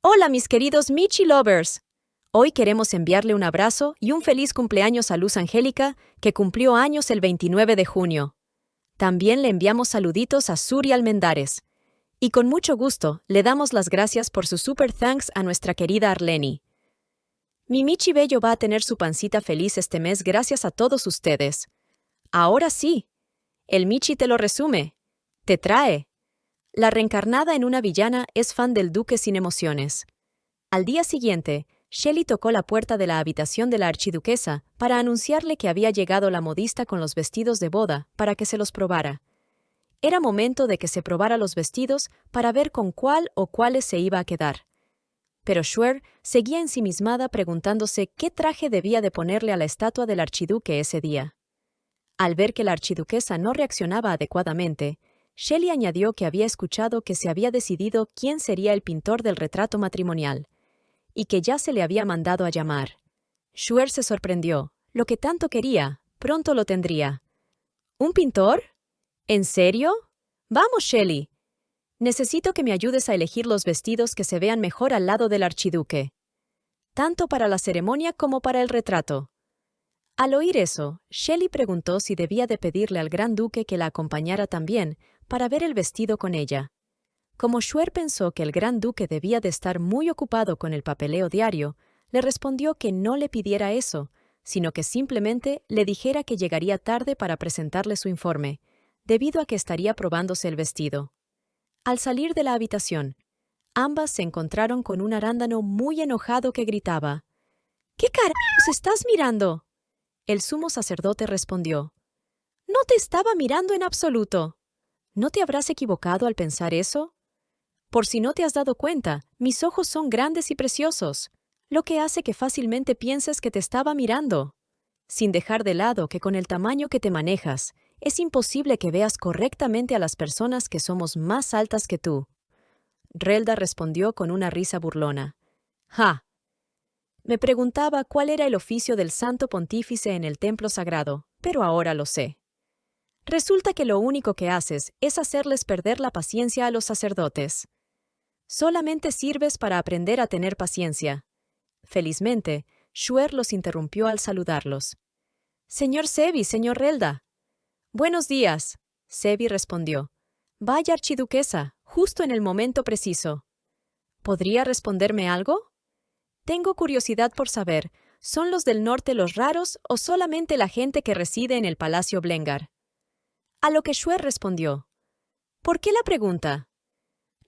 Hola mis queridos Michi Lovers. Hoy queremos enviarle un abrazo y un feliz cumpleaños a Luz Angélica, que cumplió años el 29 de junio. También le enviamos saluditos a Suri Almendares. Y con mucho gusto le damos las gracias por su super thanks a nuestra querida Arleni. Mi Michi Bello va a tener su pancita feliz este mes gracias a todos ustedes. Ahora sí, el Michi te lo resume. Te trae. La reencarnada en una villana es fan del duque sin emociones. Al día siguiente, Shelley tocó la puerta de la habitación de la archiduquesa para anunciarle que había llegado la modista con los vestidos de boda para que se los probara. Era momento de que se probara los vestidos para ver con cuál o cuáles se iba a quedar. Pero Schwer seguía ensimismada preguntándose qué traje debía de ponerle a la estatua del archiduque ese día. Al ver que la archiduquesa no reaccionaba adecuadamente, Shelley añadió que había escuchado que se había decidido quién sería el pintor del retrato matrimonial, y que ya se le había mandado a llamar. Schwer se sorprendió. Lo que tanto quería, pronto lo tendría. ¿Un pintor? ¿En serio? Vamos, Shelley. Necesito que me ayudes a elegir los vestidos que se vean mejor al lado del archiduque. Tanto para la ceremonia como para el retrato. Al oír eso, Shelley preguntó si debía de pedirle al gran duque que la acompañara también para ver el vestido con ella. Como Schwer pensó que el gran duque debía de estar muy ocupado con el papeleo diario, le respondió que no le pidiera eso, sino que simplemente le dijera que llegaría tarde para presentarle su informe, debido a que estaría probándose el vestido. Al salir de la habitación, ambas se encontraron con un arándano muy enojado que gritaba: «¿Qué carajos estás mirando?». El sumo sacerdote respondió: «No te estaba mirando en absoluto. ¿No te habrás equivocado al pensar eso? Por si no te has dado cuenta, mis ojos son grandes y preciosos, lo que hace que fácilmente pienses que te estaba mirando. Sin dejar de lado que con el tamaño que te manejas, es imposible que veas correctamente a las personas que somos más altas que tú». Relda respondió con una risa burlona. «Ja. Me preguntaba cuál era el oficio del santo pontífice en el templo sagrado, pero ahora lo sé. Resulta que lo único que haces es hacerles perder la paciencia a los sacerdotes. Solamente sirves para aprender a tener paciencia». Felizmente, Schwer los interrumpió al saludarlos. «Señor Sevi, señor Relda». «Buenos días», Sevi respondió. «Vaya archiduquesa, justo en el momento preciso. ¿Podría responderme algo? Tengo curiosidad por saber, ¿son los del norte los raros o solamente la gente que reside en el Palacio Blengar?» A lo que Schwer respondió: «¿Por qué la pregunta?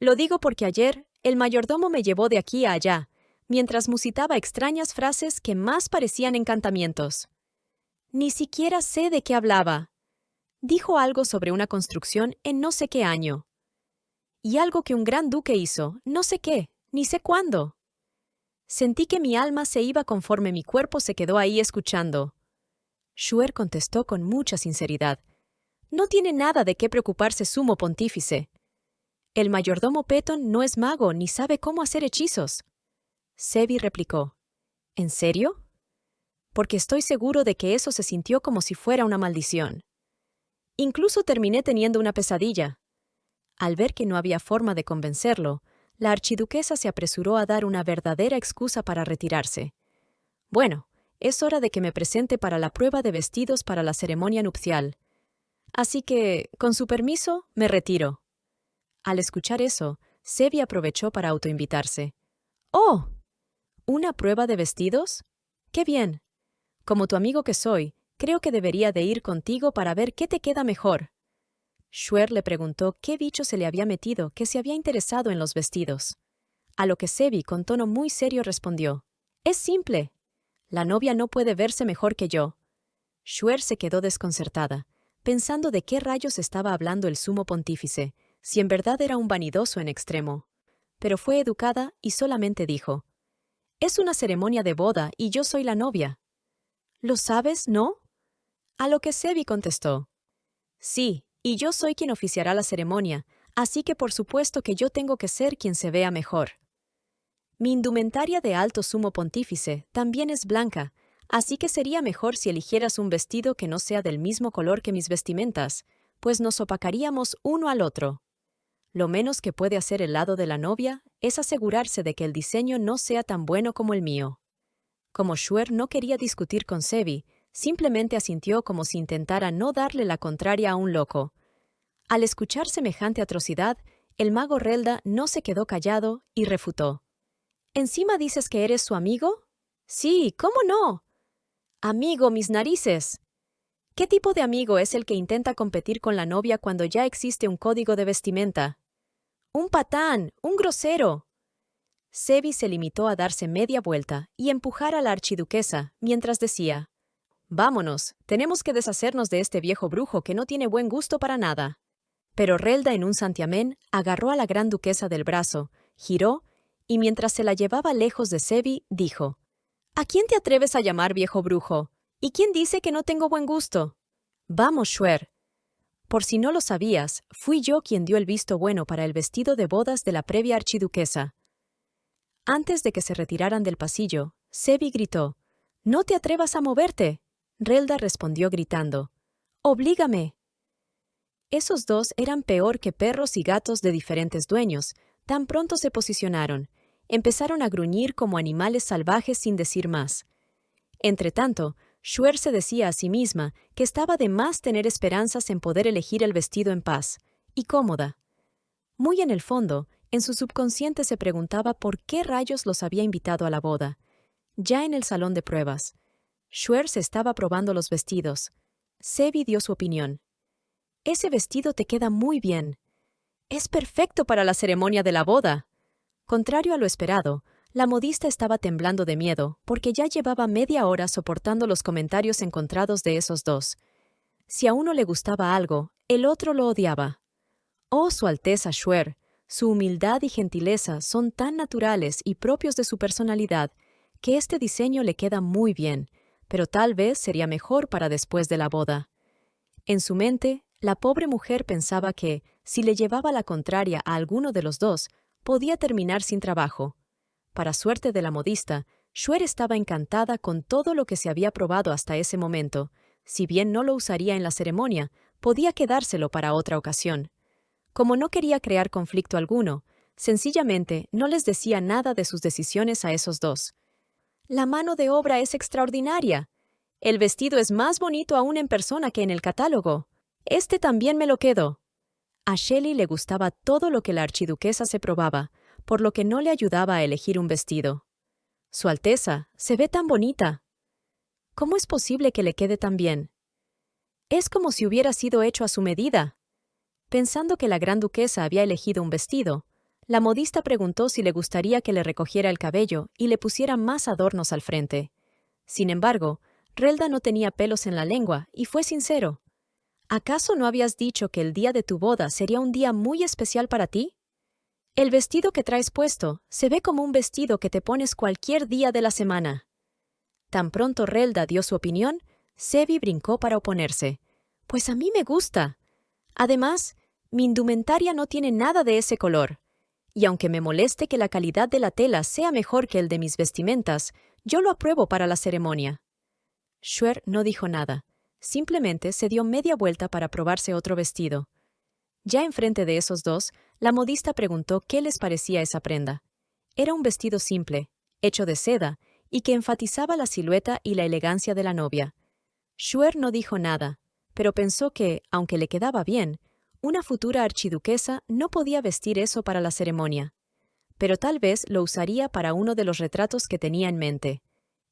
Lo digo porque ayer el mayordomo me llevó de aquí a allá, mientras musitaba extrañas frases que más parecían encantamientos. Ni siquiera sé de qué hablaba. Dijo algo sobre una construcción en no sé qué año. Y algo que un gran duque hizo, no sé qué, ni sé cuándo. Sentí que mi alma se iba conforme mi cuerpo se quedó ahí escuchando». Schwer contestó con mucha sinceridad: «No tiene nada de qué preocuparse, sumo pontífice. El mayordomo Petton no es mago ni sabe cómo hacer hechizos». Sevi replicó: «¿En serio? Porque estoy seguro de que eso se sintió como si fuera una maldición. Incluso terminé teniendo una pesadilla». Al ver que no había forma de convencerlo, la archiduquesa se apresuró a dar una verdadera excusa para retirarse. «Bueno, es hora de que me presente para la prueba de vestidos para la ceremonia nupcial. Así que, con su permiso, me retiro». Al escuchar eso, Sevi aprovechó para autoinvitarse. «¡Oh! ¿Una prueba de vestidos? ¡Qué bien! Como tu amigo que soy, creo que debería de ir contigo para ver qué te queda mejor». Schwer le preguntó qué bicho se le había metido que se había interesado en los vestidos. A lo que Sevi, con tono muy serio, respondió: «Es simple. La novia no puede verse mejor que yo». Schwer se quedó desconcertada, pensando de qué rayos estaba hablando el sumo pontífice, si en verdad era un vanidoso en extremo. Pero fue educada y solamente dijo: «Es una ceremonia de boda y yo soy la novia». «¿Lo sabes, no?». A lo que Sevi contestó: «Sí, y yo soy quien oficiará la ceremonia, así que por supuesto que yo tengo que ser quien se vea mejor. Mi indumentaria de alto sumo pontífice también es blanca, así que sería mejor si eligieras un vestido que no sea del mismo color que mis vestimentas, pues nos opacaríamos uno al otro». Lo menos que puede hacer el lado de la novia es asegurarse de que el diseño no sea tan bueno como el mío. Como Shuer no quería discutir con Sevi, simplemente asintió como si intentara no darle la contraria a un loco. Al escuchar semejante atrocidad, el mago Relda no se quedó callado y refutó. ¿Encima dices que eres su amigo? Sí, ¿cómo no? Amigo, mis narices. ¿Qué tipo de amigo es el que intenta competir con la novia cuando ya existe un código de vestimenta? ¡Un patán! ¡Un grosero! Sevi se limitó a darse media vuelta y empujar a la archiduquesa, mientras decía, «Vámonos, tenemos que deshacernos de este viejo brujo que no tiene buen gusto para nada». Pero Relda, en un santiamén, agarró a la gran duquesa del brazo, giró, y mientras se la llevaba lejos de Sevi, dijo, «¿A quién te atreves a llamar viejo brujo? ¿Y quién dice que no tengo buen gusto?» «Vamos, Shuer. Por si no lo sabías, fui yo quien dio el visto bueno para el vestido de bodas de la previa archiduquesa». Antes de que se retiraran del pasillo, Sevi gritó, «¡No te atrevas a moverte!». Relda respondió gritando, «¡Oblígame!». Esos dos eran peor que perros y gatos de diferentes dueños. Tan pronto se posicionaron, empezaron a gruñir como animales salvajes sin decir más. Entretanto, Shuer se decía a sí misma que estaba de más tener esperanzas en poder elegir el vestido en paz y cómoda. Muy en el fondo, en su subconsciente se preguntaba por qué rayos los había invitado a la boda. Ya en el salón de pruebas, Shuer se estaba probando los vestidos. Sevi dio su opinión. «Ese vestido te queda muy bien. Es perfecto para la ceremonia de la boda». Contrario a lo esperado, la modista estaba temblando de miedo porque ya llevaba media hora soportando los comentarios encontrados de esos dos. Si a uno le gustaba algo, el otro lo odiaba. «Oh, Su Alteza Shuer, su humildad y gentileza son tan naturales y propios de su personalidad que este diseño le queda muy bien, pero tal vez sería mejor para después de la boda». En su mente, la pobre mujer pensaba que, si le llevaba la contraria a alguno de los dos, podía terminar sin trabajo. Para suerte de la modista, Shuer estaba encantada con todo lo que se había probado hasta ese momento. Si bien no lo usaría en la ceremonia, podía quedárselo para otra ocasión. Como no quería crear conflicto alguno, sencillamente no les decía nada de sus decisiones a esos dos. «La mano de obra es extraordinaria. El vestido es más bonito aún en persona que en el catálogo. Este también me lo quedo». A Shelley le gustaba todo lo que la archiduquesa se probaba, por lo que no le ayudaba a elegir un vestido. «Su Alteza, se ve tan bonita». «¿Cómo es posible que le quede tan bien?» «Es como si hubiera sido hecho a su medida». Pensando que la gran duquesa había elegido un vestido, la modista preguntó si le gustaría que le recogiera el cabello y le pusiera más adornos al frente. Sin embargo, Relda no tenía pelos en la lengua y fue sincero. «¿Acaso no habías dicho que el día de tu boda sería un día muy especial para ti? El vestido que traes puesto se ve como un vestido que te pones cualquier día de la semana». Tan pronto Relda dio su opinión, Sevi brincó para oponerse. «Pues a mí me gusta. Además, mi indumentaria no tiene nada de ese color. Y aunque me moleste que la calidad de la tela sea mejor que el de mis vestimentas, yo lo apruebo para la ceremonia». Shuer no dijo nada. Simplemente se dio media vuelta para probarse otro vestido. Ya enfrente de esos dos, la modista preguntó qué les parecía esa prenda. Era un vestido simple, hecho de seda, y que enfatizaba la silueta y la elegancia de la novia. Shuer no dijo nada, pero pensó que, aunque le quedaba bien, una futura archiduquesa no podía vestir eso para la ceremonia. Pero tal vez lo usaría para uno de los retratos que tenía en mente.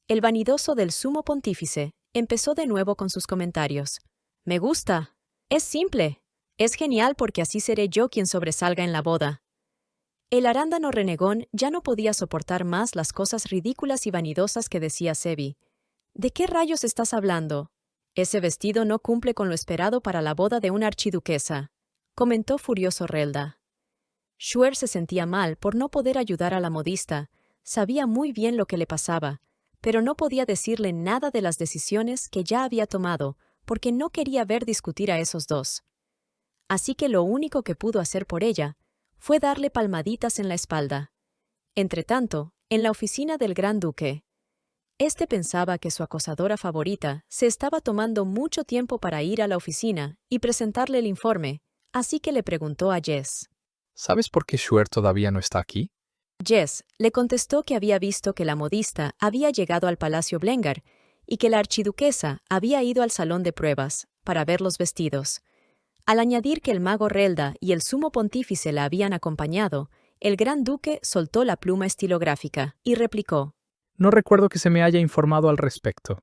El vanidoso del sumo pontífice empezó de nuevo con sus comentarios. «Me gusta. Es simple. Es genial porque así seré yo quien sobresalga en la boda». El arándano renegón ya no podía soportar más las cosas ridículas y vanidosas que decía Sevi. «¿De qué rayos estás hablando? Ese vestido no cumple con lo esperado para la boda de una archiduquesa», comentó furioso Relda. Shuer se sentía mal por no poder ayudar a la modista. Sabía muy bien lo que le pasaba, pero no podía decirle nada de las decisiones que ya había tomado, porque no quería ver discutir a esos dos. Así que lo único que pudo hacer por ella fue darle palmaditas en la espalda. Entretanto, en la oficina del gran duque, este pensaba que su acosadora favorita se estaba tomando mucho tiempo para ir a la oficina y presentarle el informe, así que le preguntó a Jess. ¿Sabes por qué Shuer todavía no está aquí? Jess le contestó que había visto que la modista había llegado al Palacio Blengar y que la archiduquesa había ido al salón de pruebas para ver los vestidos. Al añadir que el mago Relda y el sumo pontífice la habían acompañado, el gran duque soltó la pluma estilográfica y replicó. No recuerdo que se me haya informado al respecto.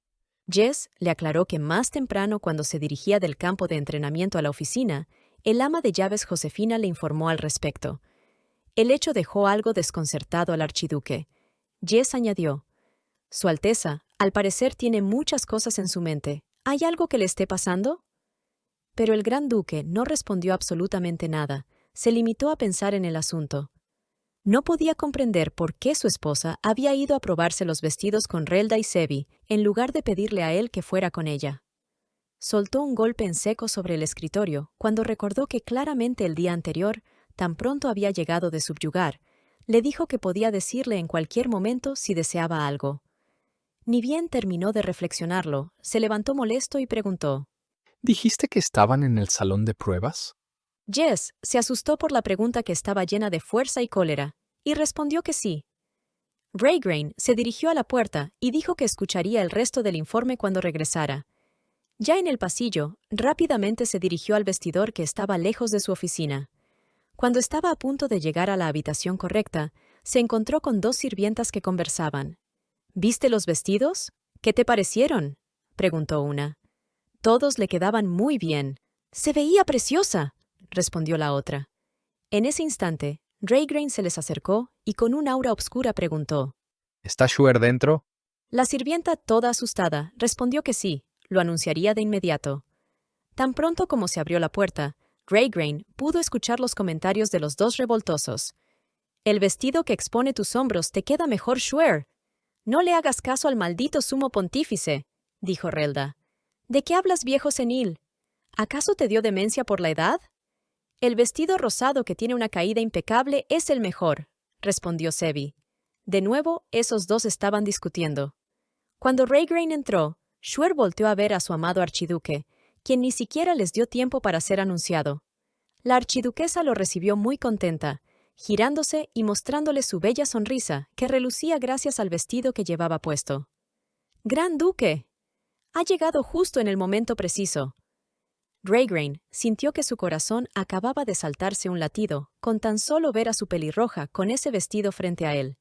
Jess le aclaró que más temprano, cuando se dirigía del campo de entrenamiento a la oficina, el ama de llaves Josefina le informó al respecto. El hecho dejó algo desconcertado al archiduque. Jess añadió, «Su Alteza, al parecer tiene muchas cosas en su mente. ¿Hay algo que le esté pasando?» Pero el gran duque no respondió absolutamente nada. Se limitó a pensar en el asunto. No podía comprender por qué su esposa había ido a probarse los vestidos con Relda y Sevi, en lugar de pedirle a él que fuera con ella. Soltó un golpe en seco sobre el escritorio cuando recordó que claramente el día anterior, tan pronto había llegado de subyugar, le dijo que podía decirle en cualquier momento si deseaba algo. Ni bien terminó de reflexionarlo, se levantó molesto y preguntó. ¿Dijiste que estaban en el salón de pruebas? Jess se asustó por la pregunta que estaba llena de fuerza y cólera, y respondió que sí. Raygrain se dirigió a la puerta y dijo que escucharía el resto del informe cuando regresara. Ya en el pasillo, rápidamente se dirigió al vestidor que estaba lejos de su oficina. Cuando estaba a punto de llegar a la habitación correcta, se encontró con dos sirvientas que conversaban. «¿Viste los vestidos? ¿Qué te parecieron?», preguntó una. «Todos le quedaban muy bien. Se veía preciosa», respondió la otra. En ese instante, Raygrain se les acercó y con un aura obscura preguntó. ¿Está Shuer dentro? La sirvienta, toda asustada, respondió que sí, lo anunciaría de inmediato. Tan pronto como se abrió la puerta, Raygrain pudo escuchar los comentarios de los dos revoltosos. «El vestido que expone tus hombros te queda mejor, Shuer. No le hagas caso al maldito sumo pontífice», dijo Relda. «¿De qué hablas, viejo senil? ¿Acaso te dio demencia por la edad?» «El vestido rosado que tiene una caída impecable es el mejor», respondió Sevi. De nuevo, esos dos estaban discutiendo. Cuando Raygrain entró, Shuer volteó a ver a su amado archiduque, quien ni siquiera les dio tiempo para ser anunciado. La archiduquesa lo recibió muy contenta, girándose y mostrándole su bella sonrisa, que relucía gracias al vestido que llevaba puesto. «¡Gran duque! Ha llegado justo en el momento preciso». Raygrain sintió que su corazón acababa de saltarse un latido con tan solo ver a su pelirroja con ese vestido frente a él.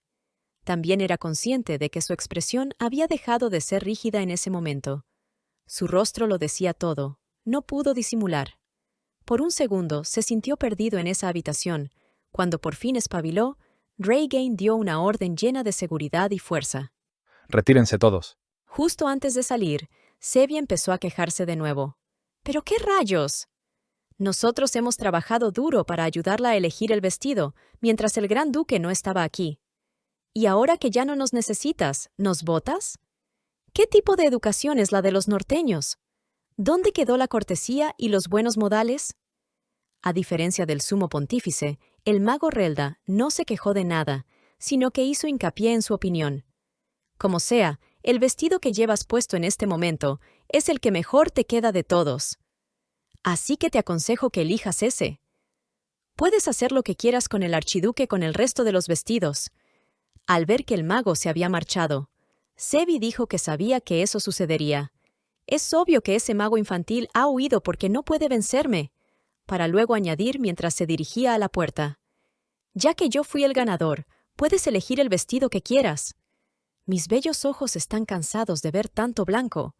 También era consciente de que su expresión había dejado de ser rígida en ese momento. Su rostro lo decía todo, no pudo disimular. Por un segundo se sintió perdido en esa habitación. Cuando por fin espabiló, Raygrain dio una orden llena de seguridad y fuerza. Retírense todos. Justo antes de salir, Sevi empezó a quejarse de nuevo. «¿Pero qué rayos? Nosotros hemos trabajado duro para ayudarla a elegir el vestido, mientras el gran duque no estaba aquí. ¿Y ahora que ya no nos necesitas, nos botas? ¿Qué tipo de educación es la de los norteños? ¿Dónde quedó la cortesía y los buenos modales?» A diferencia del sumo pontífice, el mago Relda no se quejó de nada, sino que hizo hincapié en su opinión. «Como sea, el vestido que llevas puesto en este momento es el que mejor te queda de todos. Así que te aconsejo que elijas ese. Puedes hacer lo que quieras con el archiduque con el resto de los vestidos». Al ver que el mago se había marchado, Sevi dijo que sabía que eso sucedería. «Es obvio que ese mago infantil ha huido porque no puede vencerme», para luego añadir mientras se dirigía a la puerta. «Ya que yo fui el ganador, puedes elegir el vestido que quieras. Mis bellos ojos están cansados de ver tanto blanco.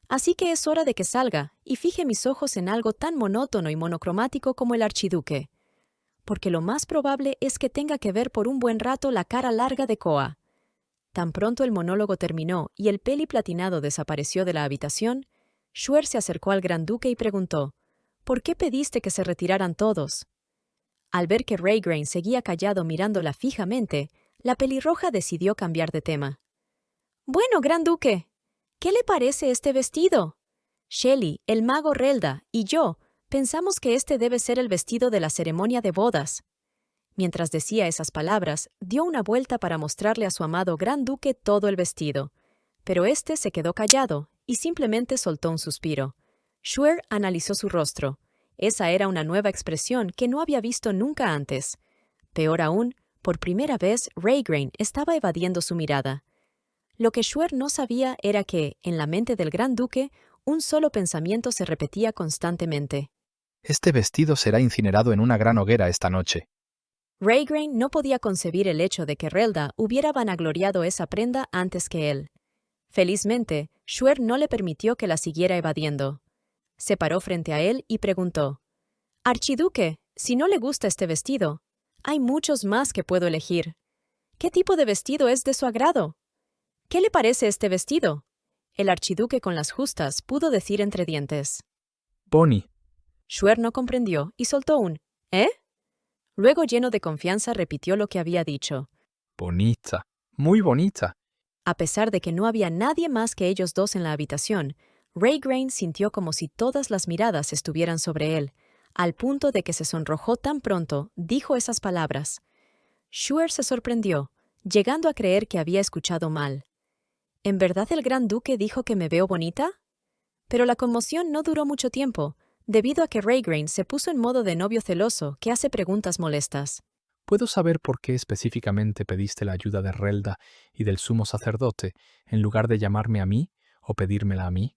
Así que es hora de que salga y fije mis ojos en algo tan monótono y monocromático como el archiduque. Porque lo más probable es que tenga que ver por un buen rato la cara larga de Koa». Tan pronto el monólogo terminó y el peli platinado desapareció de la habitación, Shuer se acercó al gran duque y preguntó, «¿Por qué pediste que se retiraran todos?». Al ver que Raygrain seguía callado mirándola fijamente, la pelirroja decidió cambiar de tema. «Bueno, gran duque, ¿qué le parece este vestido? Shelly, el mago Relda y yo pensamos que este debe ser el vestido de la ceremonia de bodas». Mientras decía esas palabras, dio una vuelta para mostrarle a su amado gran duque todo el vestido. Pero éste se quedó callado y simplemente soltó un suspiro. Shuer analizó su rostro, Esa era una nueva expresión que no había visto nunca antes. Peor aún, por primera vez Raygrain estaba evadiendo su mirada. Lo que Shuer no sabía era que, en la mente del Gran Duque, un solo pensamiento se repetía constantemente. Este vestido será incinerado en una gran hoguera esta noche. Raygrain no podía concebir el hecho de que Relda hubiera vanagloriado esa prenda antes que él. Felizmente, Shuer no le permitió que la siguiera evadiendo. Se paró frente a él y preguntó: «Archiduque, si no le gusta este vestido, hay muchos más que puedo elegir. ¿Qué tipo de vestido es de su agrado? ¿Qué le parece este vestido?». El archiduque con las justas pudo decir entre dientes. Bonnie, Shuer no comprendió y soltó un «¿Eh?». Luego, lleno de confianza, repitió lo que había dicho. bonita, muy bonita. A pesar de que no había nadie más que ellos dos en la habitación, Raygrain sintió como si todas las miradas estuvieran sobre él, al punto de que se sonrojó tan pronto dijo esas palabras. Shuer se sorprendió, llegando a creer que había escuchado mal. ¿En verdad el Gran Duque dijo que me veo bonita? Pero la conmoción no duró mucho tiempo, debido a que Raygrain se puso en modo de novio celoso que hace preguntas molestas. ¿Puedo saber por qué específicamente pediste la ayuda de Relda y del sumo sacerdote, en lugar de llamarme a mí o pedírmela a mí?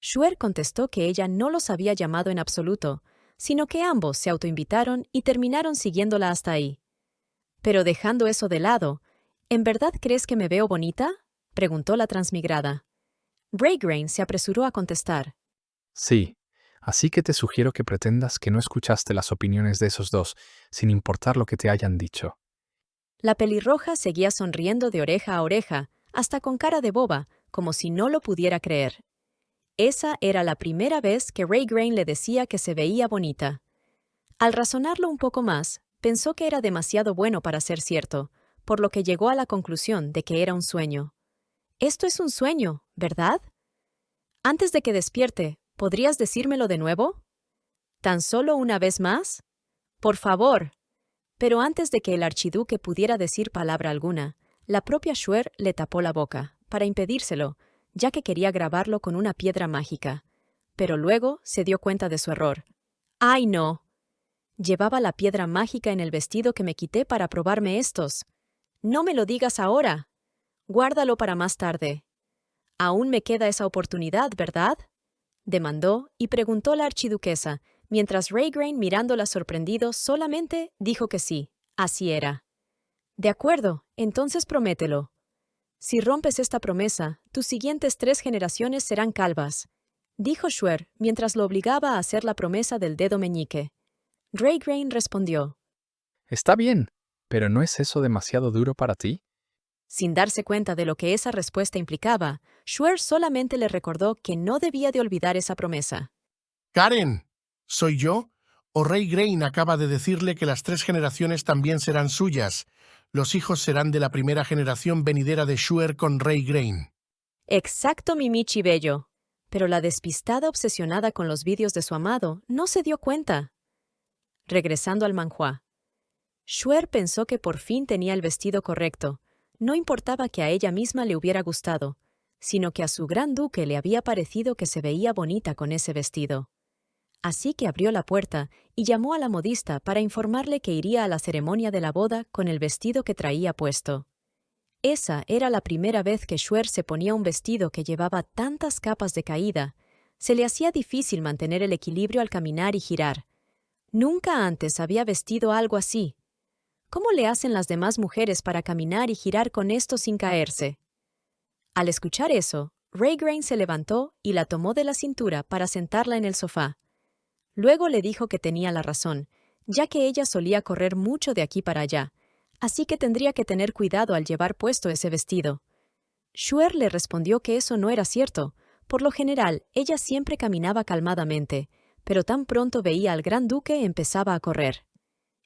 Shuer contestó que ella no los había llamado en absoluto, sino que ambos se autoinvitaron y terminaron siguiéndola hasta ahí. Pero dejando eso de lado, ¿en verdad crees que me veo bonita?, preguntó la transmigrada. Raygrain se apresuró a contestar. Sí, así que te sugiero que pretendas que no escuchaste las opiniones de esos dos, sin importar lo que te hayan dicho. La pelirroja seguía sonriendo de oreja a oreja, hasta con cara de boba, como si no lo pudiera creer. Esa era la primera vez que Raygrain le decía que se veía bonita. Al razonarlo un poco más, pensó que era demasiado bueno para ser cierto, por lo que llegó a la conclusión de que era un sueño. Esto es un sueño, ¿verdad? Antes de que despierte, ¿podrías decírmelo de nuevo? ¿Tan solo una vez más? Por favor. Pero antes de que el archiduque pudiera decir palabra alguna, la propia Shuer le tapó la boca, para impedírselo, ya que quería grabarlo con una piedra mágica. Pero luego se dio cuenta de su error. ¡Ay, no! Llevaba la piedra mágica en el vestido que me quité para probarme estos. No me lo digas ahora. Guárdalo para más tarde. Aún me queda esa oportunidad, ¿verdad?, demandó y preguntó la archiduquesa, mientras Raygrain, mirándola sorprendido, solamente dijo que sí, así era. De acuerdo, entonces promételo. Si rompes esta promesa, tus siguientes 3 generaciones serán calvas, dijo Shuer mientras lo obligaba a hacer la promesa del dedo meñique. Raygrain respondió. Está bien, pero ¿no es eso demasiado duro para ti? Sin darse cuenta de lo que esa respuesta implicaba, Shuer solamente le recordó que no debía de olvidar esa promesa. Karen, ¿soy yo? O Raygrain acaba de decirle que las 3 generaciones también serán suyas. Los hijos serán de la primera generación venidera de Shuer con Raygrain. Exacto, mi Michi bello. Pero la despistada obsesionada con los vídeos de su amado no se dio cuenta. Regresando al manhua, Shuer pensó que por fin tenía el vestido correcto. No importaba que a ella misma le hubiera gustado, sino que a su gran duque le había parecido que se veía bonita con ese vestido. Así que abrió la puerta y llamó a la modista para informarle que iría a la ceremonia de la boda con el vestido que traía puesto. Esa era la primera vez que Shuer se ponía un vestido que llevaba tantas capas de caída. Se le hacía difícil mantener el equilibrio al caminar y girar. Nunca antes había vestido algo así. ¿Cómo le hacen las demás mujeres para caminar y girar con esto sin caerse? Al escuchar eso, Raygrain se levantó y la tomó de la cintura para sentarla en el sofá. Luego le dijo que tenía la razón, ya que ella solía correr mucho de aquí para allá, así que tendría que tener cuidado al llevar puesto ese vestido. Shuer le respondió que eso no era cierto. Por lo general, ella siempre caminaba calmadamente, pero tan pronto veía al Gran Duque empezaba a correr.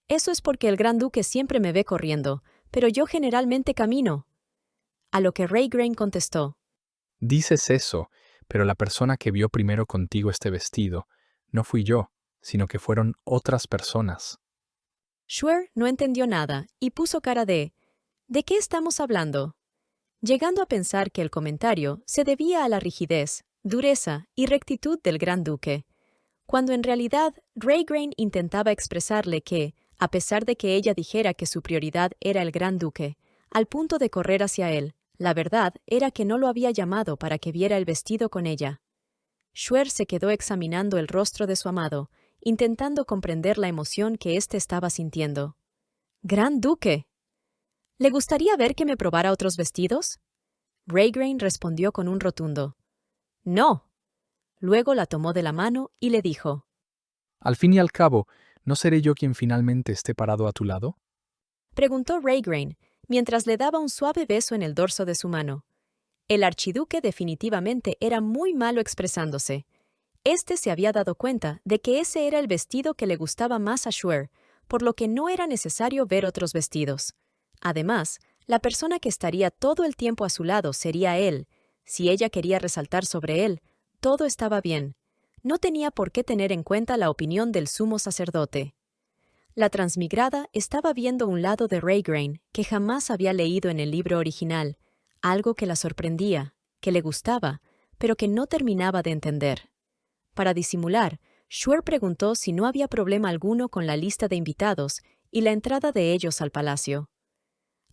Eso es porque el Gran Duque siempre me ve corriendo, pero yo generalmente camino. A lo que Raygrain contestó. Dices eso, pero la persona que vio primero contigo este vestido no fui yo, sino que fueron otras personas. Shuer no entendió nada y puso cara de ¿de qué estamos hablando?, llegando a pensar que el comentario se debía a la rigidez, dureza y rectitud del Gran Duque. cuando en realidad Raygrain intentaba expresarle que, a pesar de que ella dijera que su prioridad era el Gran Duque, al punto de correr hacia él, la verdad era que no lo había llamado para que viera el vestido con ella. Shuer se quedó examinando el rostro de su amado, intentando comprender la emoción que éste estaba sintiendo. «¡Gran Duque! ¿Le gustaría ver que me probara otros vestidos?» Raygrain respondió con un rotundo «No». Luego la tomó de la mano y le dijo: Al fin y al cabo, ¿no seré yo quien finalmente esté parado a tu lado? Preguntó Raygrain, mientras le daba un suave beso en el dorso de su mano. El archiduque definitivamente era muy malo expresándose. Este se había dado cuenta de que ese era el vestido que le gustaba más a Shuer, por lo que no era necesario ver otros vestidos. Además, la persona que estaría todo el tiempo a su lado sería él. Si ella quería resaltar sobre él, todo estaba bien. No tenía por qué tener en cuenta la opinión del sumo sacerdote. La transmigrada estaba viendo un lado de Raygrain que jamás había leído en el libro original, algo que la sorprendía, que le gustaba, pero que no terminaba de entender. Para disimular, Shuer preguntó si no había problema alguno con la lista de invitados y la entrada de ellos al palacio.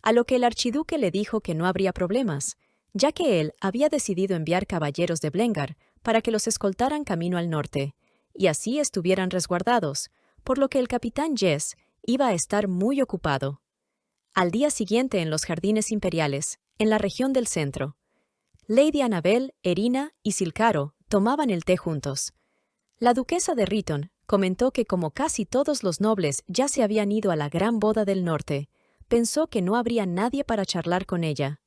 A lo que el archiduque le dijo que no habría problemas, ya que él había decidido enviar caballeros de Blengar para que los escoltaran camino al norte, y así estuvieran resguardados, por lo que el capitán Jess iba a estar muy ocupado. Al día siguiente en los jardines imperiales, en la región del centro, Lady Annabel, Erina y Silcaro tomaban el té juntos. La duquesa de Riton comentó que como casi todos los nobles ya se habían ido a la gran boda del norte, pensó que no habría nadie para charlar con ella.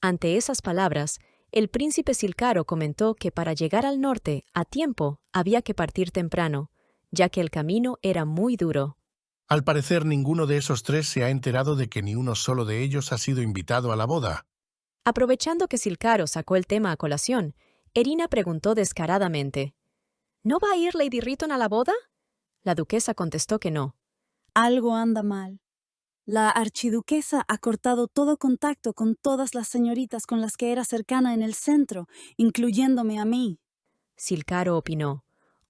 Ante esas palabras, el príncipe Silcaro comentó que para llegar al norte a tiempo había que partir temprano, ya que el camino era muy duro. Al parecer, ninguno de esos tres se ha enterado de que ni uno solo de ellos ha sido invitado a la boda. Aprovechando que Silcaro sacó el tema a colación, Erina preguntó descaradamente: ¿No va a ir Lady Riton a la boda? La duquesa contestó que no. Algo anda mal. La archiduquesa ha cortado todo contacto con todas las señoritas con las que era cercana en el centro, incluyéndome a mí. Silcaro opinó.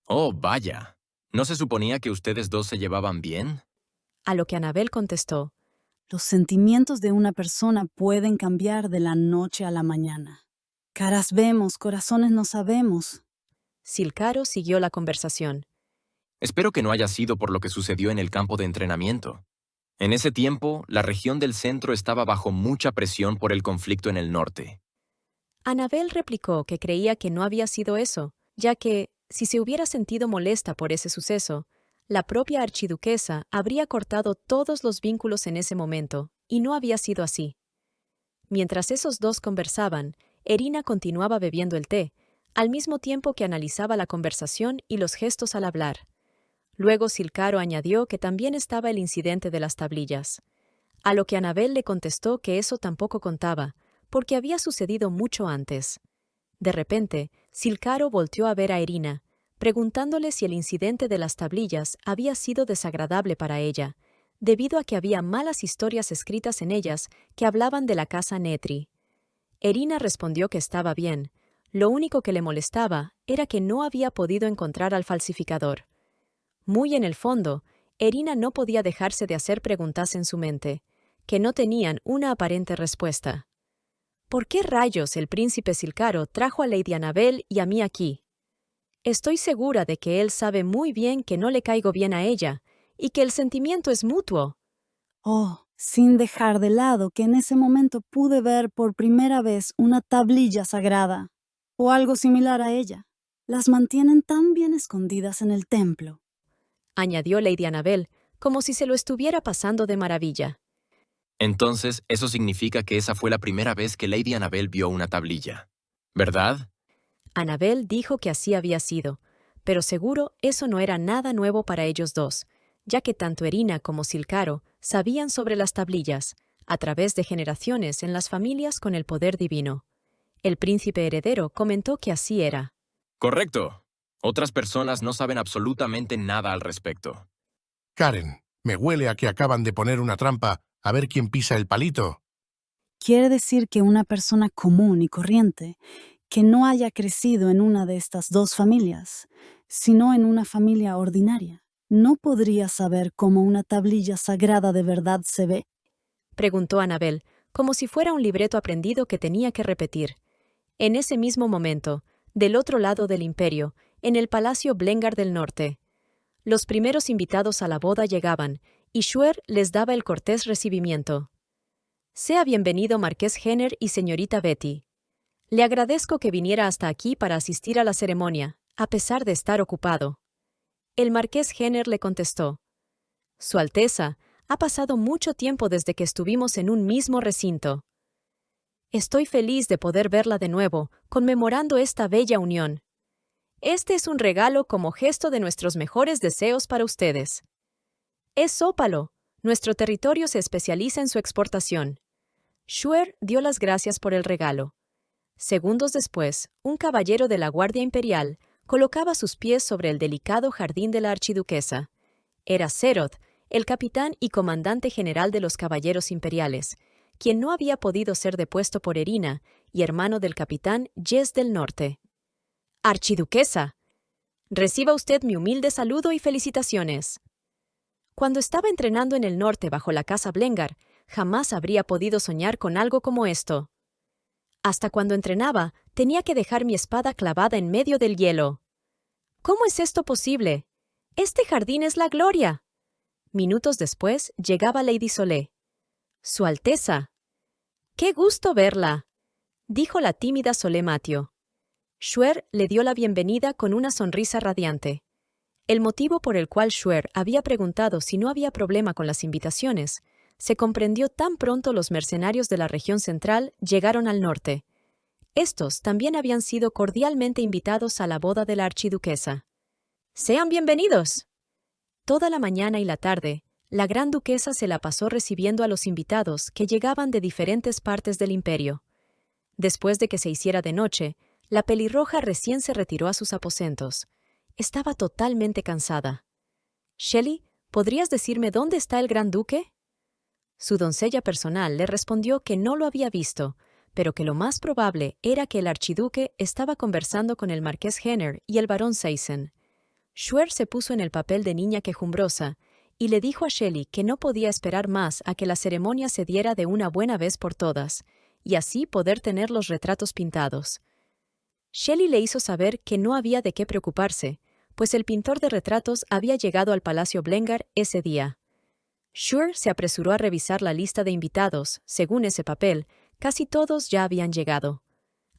Oh, vaya. ¿No se suponía que ustedes dos se llevaban bien? A lo que Annabel contestó: Los sentimientos de una persona pueden cambiar de la noche a la mañana. Caras vemos, corazones no sabemos. Silcaro siguió la conversación. Espero que no haya sido por lo que sucedió en el campo de entrenamiento. En ese tiempo, la región del centro estaba bajo mucha presión por el conflicto en el norte. Annabel replicó que creía que no había sido eso, ya que, si se hubiera sentido molesta por ese suceso, la propia archiduquesa habría cortado todos los vínculos en ese momento, y no había sido así. Mientras esos dos conversaban, Erina continuaba bebiendo el té, al mismo tiempo que analizaba la conversación y los gestos al hablar. Luego Silcaro añadió que también estaba el incidente de las tablillas, a lo que Annabel le contestó que eso tampoco contaba, porque había sucedido mucho antes. De repente, Silcaro volteó a ver a Erina, preguntándole si el incidente de las tablillas había sido desagradable para ella, debido a que había malas historias escritas en ellas que hablaban de la casa Netri. Erina respondió que estaba bien. Lo único que le molestaba era que no había podido encontrar al falsificador. Muy en el fondo, Erina no podía dejarse de hacer preguntas en su mente, que no tenían una aparente respuesta. ¿Por qué rayos el príncipe Silcaro trajo a Lady Annabel y a mí aquí? Estoy segura de que él sabe muy bien que no le caigo bien a ella, y que el sentimiento es mutuo. Oh, sin dejar de lado que en ese momento pude ver por primera vez una tablilla sagrada, o algo similar a ella. Las mantienen tan bien escondidas en el templo. Añadió Lady Annabel, como si se lo estuviera pasando de maravilla. Entonces, eso significa que esa fue la primera vez que Lady Annabel vio una tablilla, ¿verdad? Annabel dijo que así había sido, pero seguro eso no era nada nuevo para ellos dos, ya que tanto Erina como Silcaro sabían sobre las tablillas, a través de generaciones en las familias con el poder divino. El príncipe heredero comentó que así era. Correcto. Otras personas no saben absolutamente nada al respecto. Karen, me huele a que acaban de poner una trampa a ver quién pisa el palito. Quiere decir que una persona común y corriente, que no haya crecido en una de estas dos familias, sino en una familia ordinaria. ¿No podría saber cómo una tablilla sagrada de verdad se ve? Preguntó Annabel, como si fuera un libreto aprendido que tenía que repetir. En ese mismo momento, del otro lado del imperio, en el Palacio Blengar del Norte, los primeros invitados a la boda llegaban, y Shuer les daba el cortés recibimiento. Sea bienvenido Marqués Henner y señorita Betty. Le agradezco que viniera hasta aquí para asistir a la ceremonia, a pesar de estar ocupado. El Marqués Henner le contestó: Su Alteza, ha pasado mucho tiempo desde que estuvimos en un mismo recinto. Estoy feliz de poder verla de nuevo, conmemorando esta bella unión. Este es un regalo como gesto de nuestros mejores deseos para ustedes. Es ópalo. Nuestro territorio se especializa en su exportación. Shuer dio las gracias por el regalo. Segundos después, un caballero de la Guardia Imperial colocaba sus pies sobre el delicado jardín de la archiduquesa. Era Zeroth, el capitán y comandante general de los caballeros imperiales, quien no había podido ser depuesto por Irina y hermano del capitán Jess del Norte. «Archiduquesa, reciba usted mi humilde saludo y felicitaciones». Cuando estaba entrenando en el norte bajo la casa Blengar, jamás habría podido soñar con algo como esto. Hasta cuando entrenaba, tenía que dejar mi espada clavada en medio del hielo. ¿Cómo es esto posible? Este jardín es la gloria. Minutos después llegaba Lady Solé. Su Alteza. ¡Qué gusto verla!, dijo la tímida Solé Matio. Shuer le dio la bienvenida con una sonrisa radiante. El motivo por el cual Shuer había preguntado si no había problema con las invitaciones se comprendió tan pronto los mercenarios de la región central llegaron al norte. Estos también habían sido cordialmente invitados a la boda de la archiduquesa. ¡Sean bienvenidos! Toda la mañana y la tarde, la gran duquesa se la pasó recibiendo a los invitados que llegaban de diferentes partes del imperio. Después de que se hiciera de noche, la pelirroja recién se retiró a sus aposentos. Estaba totalmente cansada. «Shelley, ¿podrías decirme dónde está el gran duque?» Su doncella personal le respondió que no lo había visto, pero que lo más probable era que el archiduque estaba conversando con el marqués Henner y el barón Seisen. Shuer se puso en el papel de niña quejumbrosa y le dijo a Shelley que no podía esperar más a que la ceremonia se diera de una buena vez por todas, y así poder tener los retratos pintados. Shelley le hizo saber que no había de qué preocuparse, pues el pintor de retratos había llegado al Palacio Blengar ese día. Shuer se apresuró a revisar la lista de invitados. Según ese papel, casi todos ya habían llegado.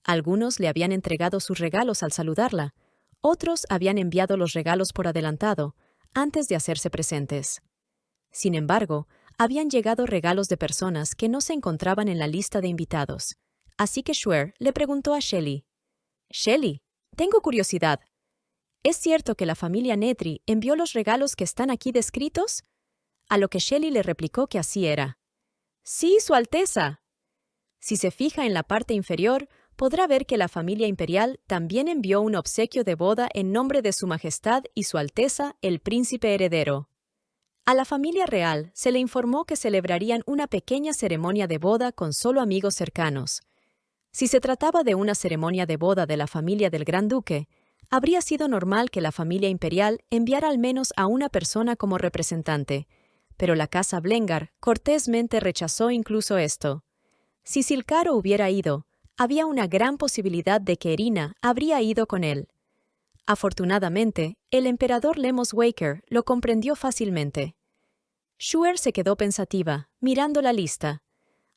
Algunos le habían entregado sus regalos al saludarla, otros habían enviado los regalos por adelantado, antes de hacerse presentes. Sin embargo, habían llegado regalos de personas que no se encontraban en la lista de invitados. Así que Shuer le preguntó a Shelley: «Shelley, tengo curiosidad. ¿Es cierto que la familia Netri envió los regalos que están aquí descritos?» A lo que Shelley le replicó que así era. «Sí, Su Alteza». Si se fija en la parte inferior, podrá ver que la familia imperial también envió un obsequio de boda en nombre de Su Majestad y Su Alteza, el príncipe heredero. A la familia real se le informó que celebrarían una pequeña ceremonia de boda con solo amigos cercanos. Si se trataba de una ceremonia de boda de la familia del Gran Duque, habría sido normal que la familia imperial enviara al menos a una persona como representante, pero la casa Blengar cortésmente rechazó incluso esto. Si Silcaro hubiera ido, había una gran posibilidad de que Irina habría ido con él. Afortunadamente, el emperador Lemos Waker lo comprendió fácilmente. Shuer se quedó pensativa, mirando la lista.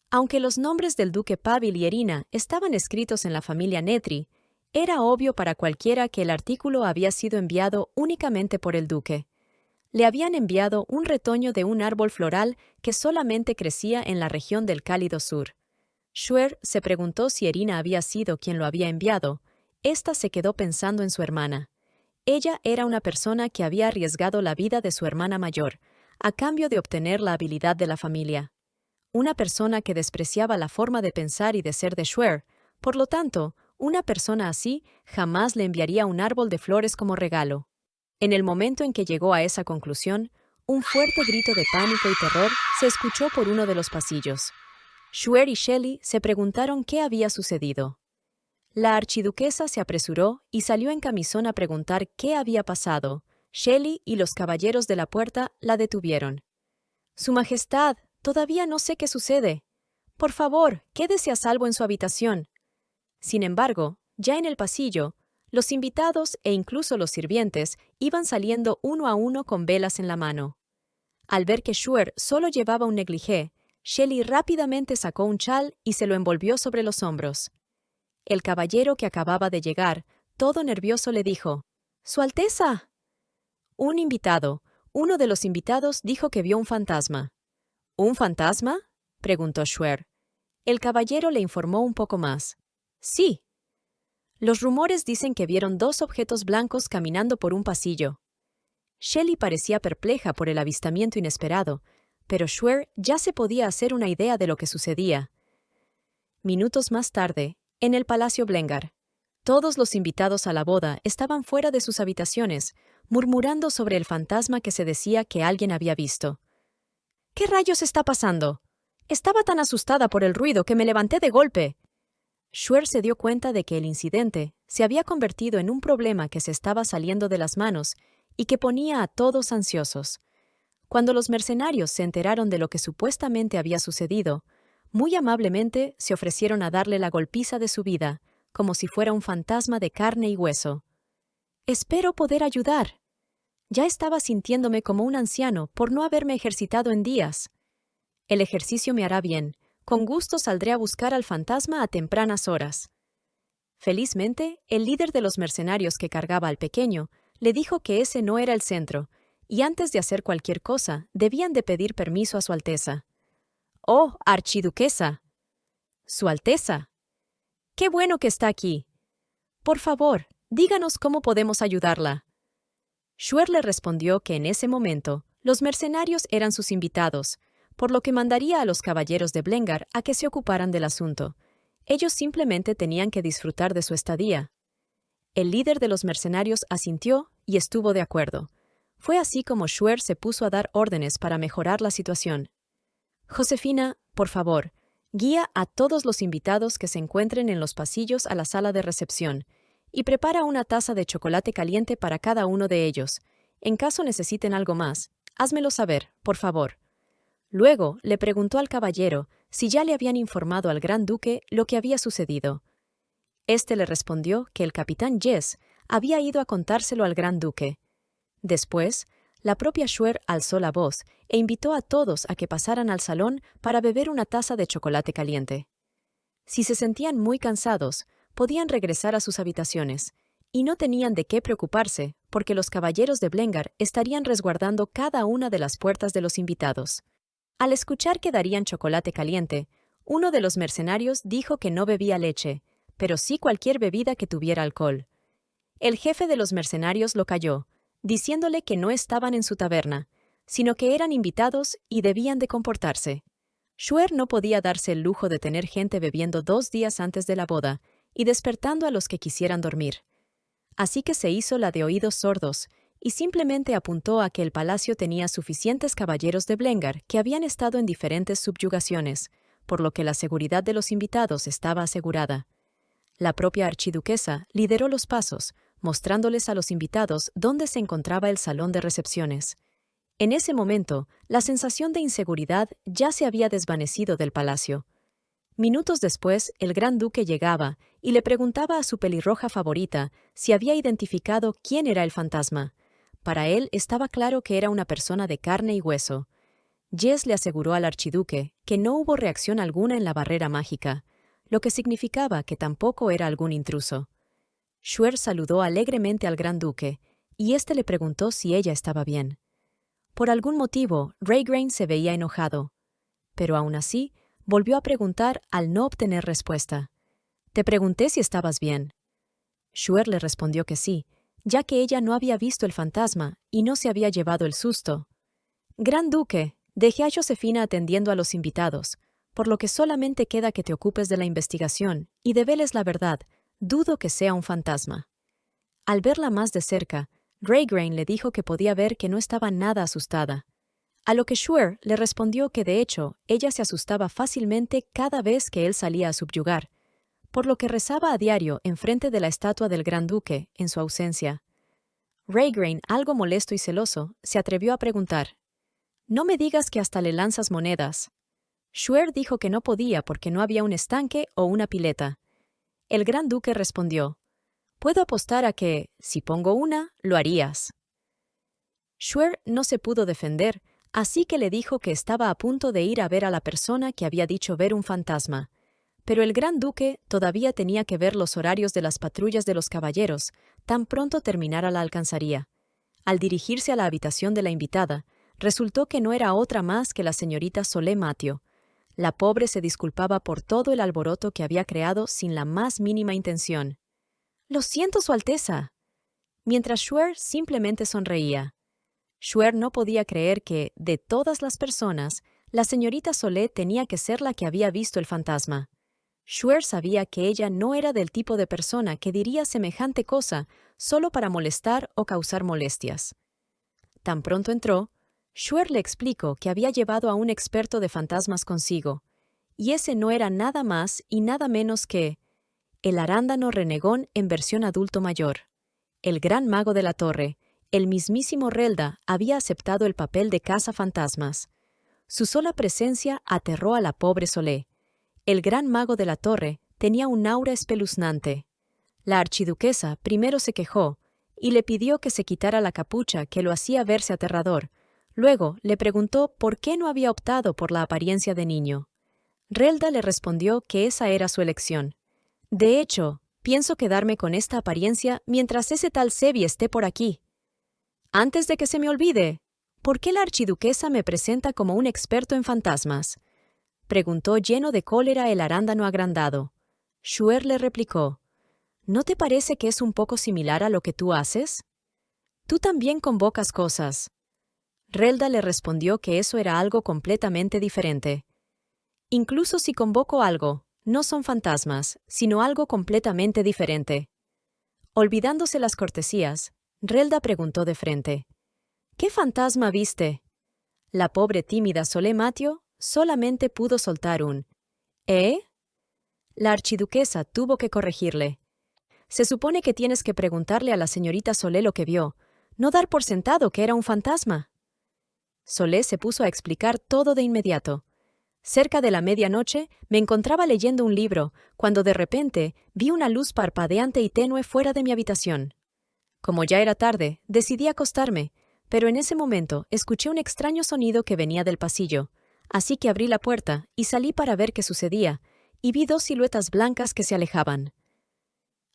Aunque los nombres del duque Pavel y Irina estaban escritos en la familia Netri, era obvio para cualquiera que el artículo había sido enviado únicamente por el duque. Le habían enviado un retoño de un árbol floral que solamente crecía en la región del Cálido Sur. Shuer se preguntó si Irina había sido quien lo había enviado. Esta se quedó pensando en su hermana. Ella era una persona que había arriesgado la vida de su hermana mayor, a cambio de obtener la habilidad de la familia. Una persona que despreciaba la forma de pensar y de ser de Shuer. Por lo tanto, una persona así jamás le enviaría un árbol de flores como regalo. En el momento en que llegó a esa conclusión, un fuerte grito de pánico y terror se escuchó por uno de los pasillos. Shuer y Shelley se preguntaron qué había sucedido. La archiduquesa se apresuró y salió en camisón a preguntar qué había pasado. Shelley y los caballeros de la puerta la detuvieron. «Su Majestad, todavía no sé qué sucede. Por favor, quédese a salvo en su habitación». Sin embargo, ya en el pasillo, los invitados e incluso los sirvientes iban saliendo uno a uno con velas en la mano. Al ver que Shuer solo llevaba un negligé, Shelley rápidamente sacó un chal y se lo envolvió sobre los hombros. El caballero que acababa de llegar, todo nervioso, le dijo: «¡Su Alteza!». Uno de los invitados dijo que vio un fantasma. «¿Un fantasma?», preguntó Shuer. El caballero le informó un poco más. «Sí. Los rumores dicen que vieron 2 objetos blancos caminando por un pasillo». Shelley parecía perpleja por el avistamiento inesperado, pero Shuer ya se podía hacer una idea de lo que sucedía. Minutos más tarde, en el Palacio Blengar, todos los invitados a la boda estaban fuera de sus habitaciones, murmurando sobre el fantasma que se decía que alguien había visto. «¿Qué rayos está pasando? Estaba tan asustada por el ruido que me levanté de golpe». Shuer se dio cuenta de que el incidente se había convertido en un problema que se estaba saliendo de las manos y que ponía a todos ansiosos. Cuando los mercenarios se enteraron de lo que supuestamente había sucedido, muy amablemente se ofrecieron a darle la golpiza de su vida, como si fuera un fantasma de carne y hueso. «Espero poder ayudar. Ya estaba sintiéndome como un anciano por no haberme ejercitado en días. El ejercicio me hará bien. Con gusto saldré a buscar al fantasma a tempranas horas». Felizmente, el líder de los mercenarios que cargaba al pequeño le dijo que ese no era el centro, y antes de hacer cualquier cosa, debían de pedir permiso a Su Alteza. «¡Oh, archiduquesa!». «Su Alteza. Qué bueno que está aquí. Por favor, díganos cómo podemos ayudarla». Shuer le respondió que en ese momento los mercenarios eran sus invitados, por lo que mandaría a los caballeros de Blengar a que se ocuparan del asunto. Ellos simplemente tenían que disfrutar de su estadía. El líder de los mercenarios asintió y estuvo de acuerdo. Fue así como Shuer se puso a dar órdenes para mejorar la situación. «Josefina, por favor, guía a todos los invitados que se encuentren en los pasillos a la sala de recepción y prepara una taza de chocolate caliente para cada uno de ellos. En caso necesiten algo más, házmelo saber, por favor». Luego le preguntó al caballero si ya le habían informado al gran duque lo que había sucedido. Este le respondió que el capitán Jess había ido a contárselo al gran duque. Después, la propia Shuer alzó la voz e invitó a todos a que pasaran al salón para beber una taza de chocolate caliente. Si se sentían muy cansados, podían regresar a sus habitaciones, y no tenían de qué preocuparse porque los caballeros de Blengar estarían resguardando cada una de las puertas de los invitados. Al escuchar que darían chocolate caliente, uno de los mercenarios dijo que no bebía leche, pero sí cualquier bebida que tuviera alcohol. El jefe de los mercenarios lo calló, diciéndole que no estaban en su taberna, sino que eran invitados y debían de comportarse. Shuer no podía darse el lujo de tener gente bebiendo 2 días antes de la boda y despertando a los que quisieran dormir. Así que se hizo la de oídos sordos y simplemente apuntó a que el palacio tenía suficientes caballeros de Blengar que habían estado en diferentes subyugaciones, por lo que la seguridad de los invitados estaba asegurada. La propia archiduquesa lideró los pasos, mostrándoles a los invitados dónde se encontraba el salón de recepciones. En ese momento, la sensación de inseguridad ya se había desvanecido del palacio. Minutos después, el gran duque llegaba y le preguntaba a su pelirroja favorita si había identificado quién era el fantasma. Para él estaba claro que era una persona de carne y hueso. Jess le aseguró al archiduque que no hubo reacción alguna en la barrera mágica, lo que significaba que tampoco era algún intruso. Shuer saludó alegremente al gran duque, y éste le preguntó si ella estaba bien. Por algún motivo, Raygrain se veía enojado, pero aún así volvió a preguntar al no obtener respuesta. «Te pregunté si estabas bien». Shuer le respondió que sí, ya que ella no había visto el fantasma y no se había llevado el susto. «Gran duque, dejé a Josefina atendiendo a los invitados, por lo que solamente queda que te ocupes de la investigación y develes la verdad. Dudo que sea un fantasma». Al verla más de cerca, Raygrain le dijo que podía ver que no estaba nada asustada. A lo que Shuer le respondió que de hecho ella se asustaba fácilmente cada vez que él salía a subyugar, por lo que rezaba a diario enfrente de la estatua del Gran Duque en su ausencia. Raygrain, algo molesto y celoso, se atrevió a preguntar: «¿No me digas que hasta le lanzas monedas?» Shuer dijo que no podía porque no había un estanque o una pileta. El Gran Duque respondió: «Puedo apostar a que, si pongo una, lo harías». Shuer no se pudo defender, así que le dijo que estaba a punto de ir a ver a la persona que había dicho ver un fantasma. Pero el Gran Duque todavía tenía que ver los horarios de las patrullas de los caballeros, tan pronto terminara la alcanzaría. Al dirigirse a la habitación de la invitada, resultó que no era otra más que la señorita Solé Matio. La pobre se disculpaba por todo el alboroto que había creado sin la más mínima intención. «Lo siento, Su Alteza», mientras Shuer simplemente sonreía. Shuer no podía creer que, de todas las personas, la señorita Solé tenía que ser la que había visto el fantasma. Shuer sabía que ella no era del tipo de persona que diría semejante cosa solo para molestar o causar molestias. Tan pronto entró, Shuer le explicó que había llevado a un experto de fantasmas consigo, y ese no era nada más y nada menos que el arándano renegón en versión adulto mayor. El gran mago de la torre, el mismísimo Relda, había aceptado el papel de cazafantasmas. Su sola presencia aterró a la pobre Solé. El gran mago de la torre tenía un aura espeluznante. La archiduquesa primero se quejó y le pidió que se quitara la capucha que lo hacía verse aterrador. Luego le preguntó por qué no había optado por la apariencia de niño. Relda le respondió que esa era su elección. «De hecho, pienso quedarme con esta apariencia mientras ese tal Sevi esté por aquí. Antes de que se me olvide, ¿por qué la archiduquesa me presenta como un experto en fantasmas?», preguntó lleno de cólera el arándano agrandado. Shuer le replicó: «¿No te parece que es un poco similar a lo que tú haces? Tú también convocas cosas». Relda le respondió que eso era algo completamente diferente. «Incluso si convoco algo, no son fantasmas, sino algo completamente diferente». Olvidándose las cortesías, Relda preguntó de frente: «¿Qué fantasma viste?». La pobre tímida Solé Matio solamente pudo soltar un «¿Eh?». La archiduquesa tuvo que corregirle: «Se supone que tienes que preguntarle a la señorita Solé lo que vio, no dar por sentado que era un fantasma». Solé se puso a explicar todo de inmediato. «Cerca de la medianoche me encontraba leyendo un libro, cuando de repente vi una luz parpadeante y tenue fuera de mi habitación. Como ya era tarde, decidí acostarme, pero en ese momento escuché un extraño sonido que venía del pasillo. Así que abrí la puerta y salí para ver qué sucedía, y vi dos siluetas blancas que se alejaban.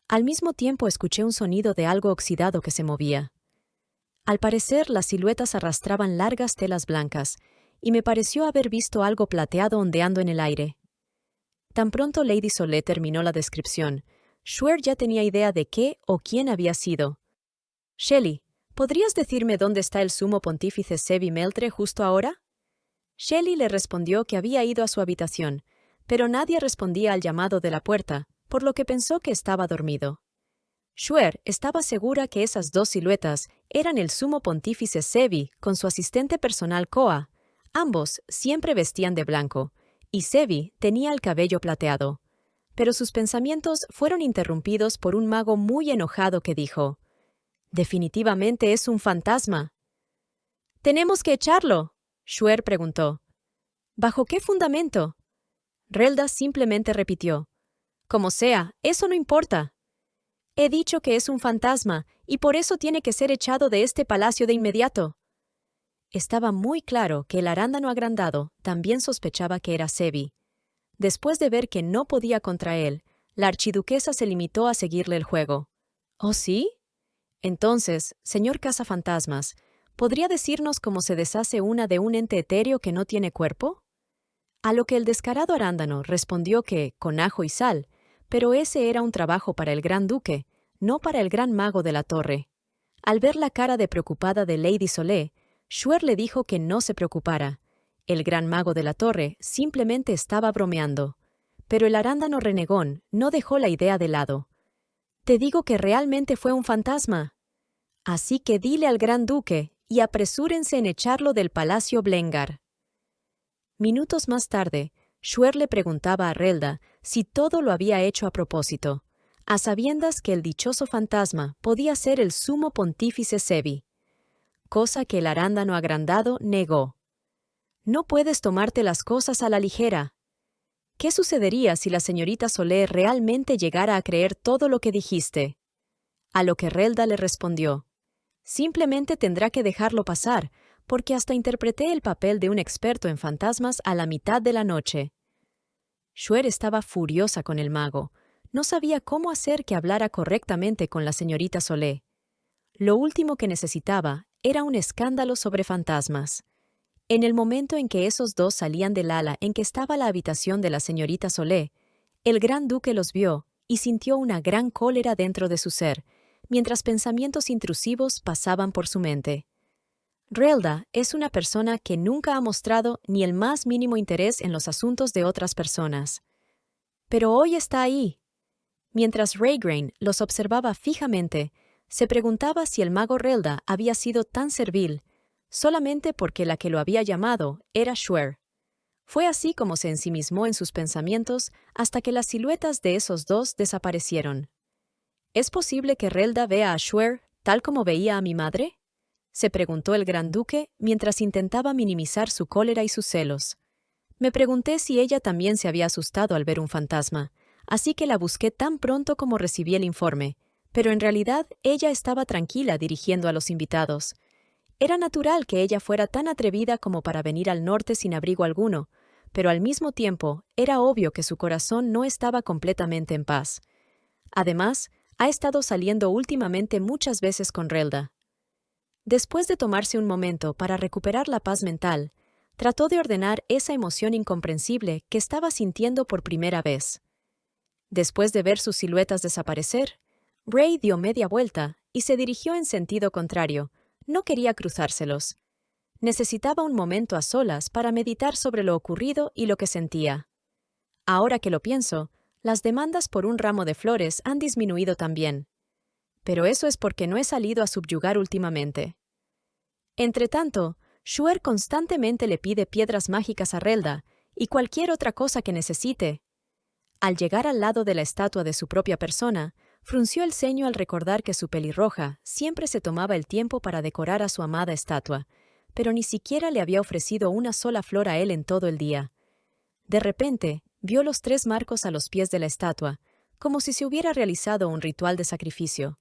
Al mismo tiempo escuché un sonido de algo oxidado que se movía. Al parecer, las siluetas arrastraban largas telas blancas, y me pareció haber visto algo plateado ondeando en el aire. Tan pronto Lady Solé terminó la descripción, Shuer ya tenía idea de qué o quién había sido. «Shelley, ¿podrías decirme dónde está el sumo pontífice Sevi Meltre justo ahora?». Shelley le respondió que había ido a su habitación, pero nadie respondía al llamado de la puerta, por lo que pensó que estaba dormido. Shuer estaba segura que esas dos siluetas eran el sumo pontífice Sevi con su asistente personal Koa. Ambos siempre vestían de blanco, y Sevi tenía el cabello plateado. Pero sus pensamientos fueron interrumpidos por un mago muy enojado que dijo: «Definitivamente es un fantasma». «¡Tenemos que echarlo!», Shuer preguntó. «¿Bajo qué fundamento?». Relda simplemente repitió: «Como sea, eso no importa. He dicho que es un fantasma, y por eso tiene que ser echado de este palacio de inmediato». Estaba muy claro que el arándano agrandado también sospechaba que era Sevi. Después de ver que no podía contra él, la archiduquesa se limitó a seguirle el juego. «¿Oh, sí? Entonces, señor cazafantasmas, ¿podría decirnos cómo se deshace una de un ente etéreo que no tiene cuerpo?». A lo que el descarado arándano respondió que, con ajo y sal, pero ese era un trabajo para el gran duque, no para el gran mago de la torre. Al ver la cara de preocupada de Lady Solé, Shuer le dijo que no se preocupara. El gran mago de la torre simplemente estaba bromeando. Pero el arándano renegón no dejó la idea de lado. «Te digo que realmente fue un fantasma. Así que dile al gran duque y apresúrense en echarlo del palacio Blengar». Minutos más tarde, Shuer le preguntaba a Relda si todo lo había hecho a propósito, a sabiendas que el dichoso fantasma podía ser el sumo pontífice Sebi, cosa que el arándano agrandado negó. «No puedes tomarte las cosas a la ligera. ¿Qué sucedería si la señorita Soler realmente llegara a creer todo lo que dijiste?» A lo que Relda le respondió: «Simplemente tendrá que dejarlo pasar, porque hasta interpreté el papel de un experto en fantasmas a la mitad de la noche». Shuer estaba furiosa con el mago. No sabía cómo hacer que hablara correctamente con la señorita Solé. Lo último que necesitaba era un escándalo sobre fantasmas. En el momento en que esos dos salían del ala en que estaba la habitación de la señorita Solé, el gran duque los vio y sintió una gran cólera dentro de su ser, mientras pensamientos intrusivos pasaban por su mente. Relda es una persona que nunca ha mostrado ni el más mínimo interés en los asuntos de otras personas. Pero hoy está ahí. Mientras Raygrain los observaba fijamente, se preguntaba si el mago Relda había sido tan servil, solamente porque la que lo había llamado era Shuer. Fue así como se ensimismó en sus pensamientos hasta que las siluetas de esos dos desaparecieron. ¿Es posible que Relda vea a Shuer tal como veía a mi madre?, se preguntó el gran duque mientras intentaba minimizar su cólera y sus celos. Me pregunté si ella también se había asustado al ver un fantasma, así que la busqué tan pronto como recibí el informe, pero en realidad ella estaba tranquila dirigiendo a los invitados. Era natural que ella fuera tan atrevida como para venir al norte sin abrigo alguno, pero al mismo tiempo era obvio que su corazón no estaba completamente en paz. Además, ha estado saliendo últimamente muchas veces con Relda. Después de tomarse un momento para recuperar la paz mental, trató de ordenar esa emoción incomprensible que estaba sintiendo por primera vez. Después de ver sus siluetas desaparecer, Ray dio media vuelta y se dirigió en sentido contrario. No quería cruzárselos. Necesitaba un momento a solas para meditar sobre lo ocurrido y lo que sentía. Ahora que lo pienso, las demandas por un ramo de flores han disminuido también. Pero eso es porque no he salido a subyugar últimamente. Entretanto, Shuer constantemente le pide piedras mágicas a Relda y cualquier otra cosa que necesite. Al llegar al lado de la estatua de su propia persona, frunció el ceño al recordar que su pelirroja siempre se tomaba el tiempo para decorar a su amada estatua, pero ni siquiera le había ofrecido una sola flor a él en todo el día. De repente, vio los 3 marcos a los pies de la estatua, como si se hubiera realizado un ritual de sacrificio.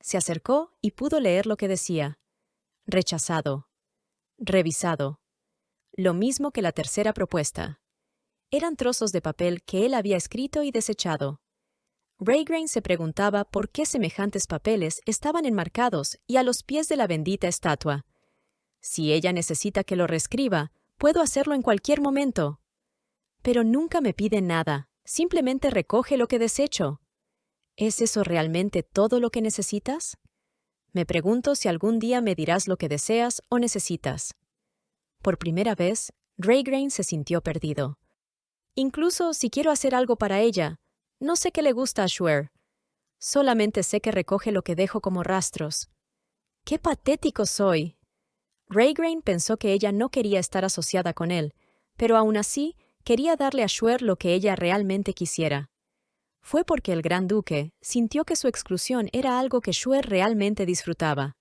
Se acercó y pudo leer lo que decía: rechazado, revisado. Lo mismo que la tercera propuesta. Eran trozos de papel que él había escrito y desechado. Raygrain se preguntaba por qué semejantes papeles estaban enmarcados y a los pies de la bendita estatua. Si ella necesita que lo reescriba, puedo hacerlo en cualquier momento. Pero nunca me pide nada, simplemente recoge lo que desecho. ¿Es eso realmente todo lo que necesitas? Me pregunto si algún día me dirás lo que deseas o necesitas. Por primera vez, Raygrain se sintió perdido. Incluso si quiero hacer algo para ella, no sé qué le gusta a Shuer. Solamente sé que recoge lo que dejo como rastros. ¡Qué patético soy! Raygrain pensó que ella no quería estar asociada con él, pero aún así quería darle a Shuer lo que ella realmente quisiera. Fue porque el gran duque sintió que su exclusión era algo que Shuer realmente disfrutaba.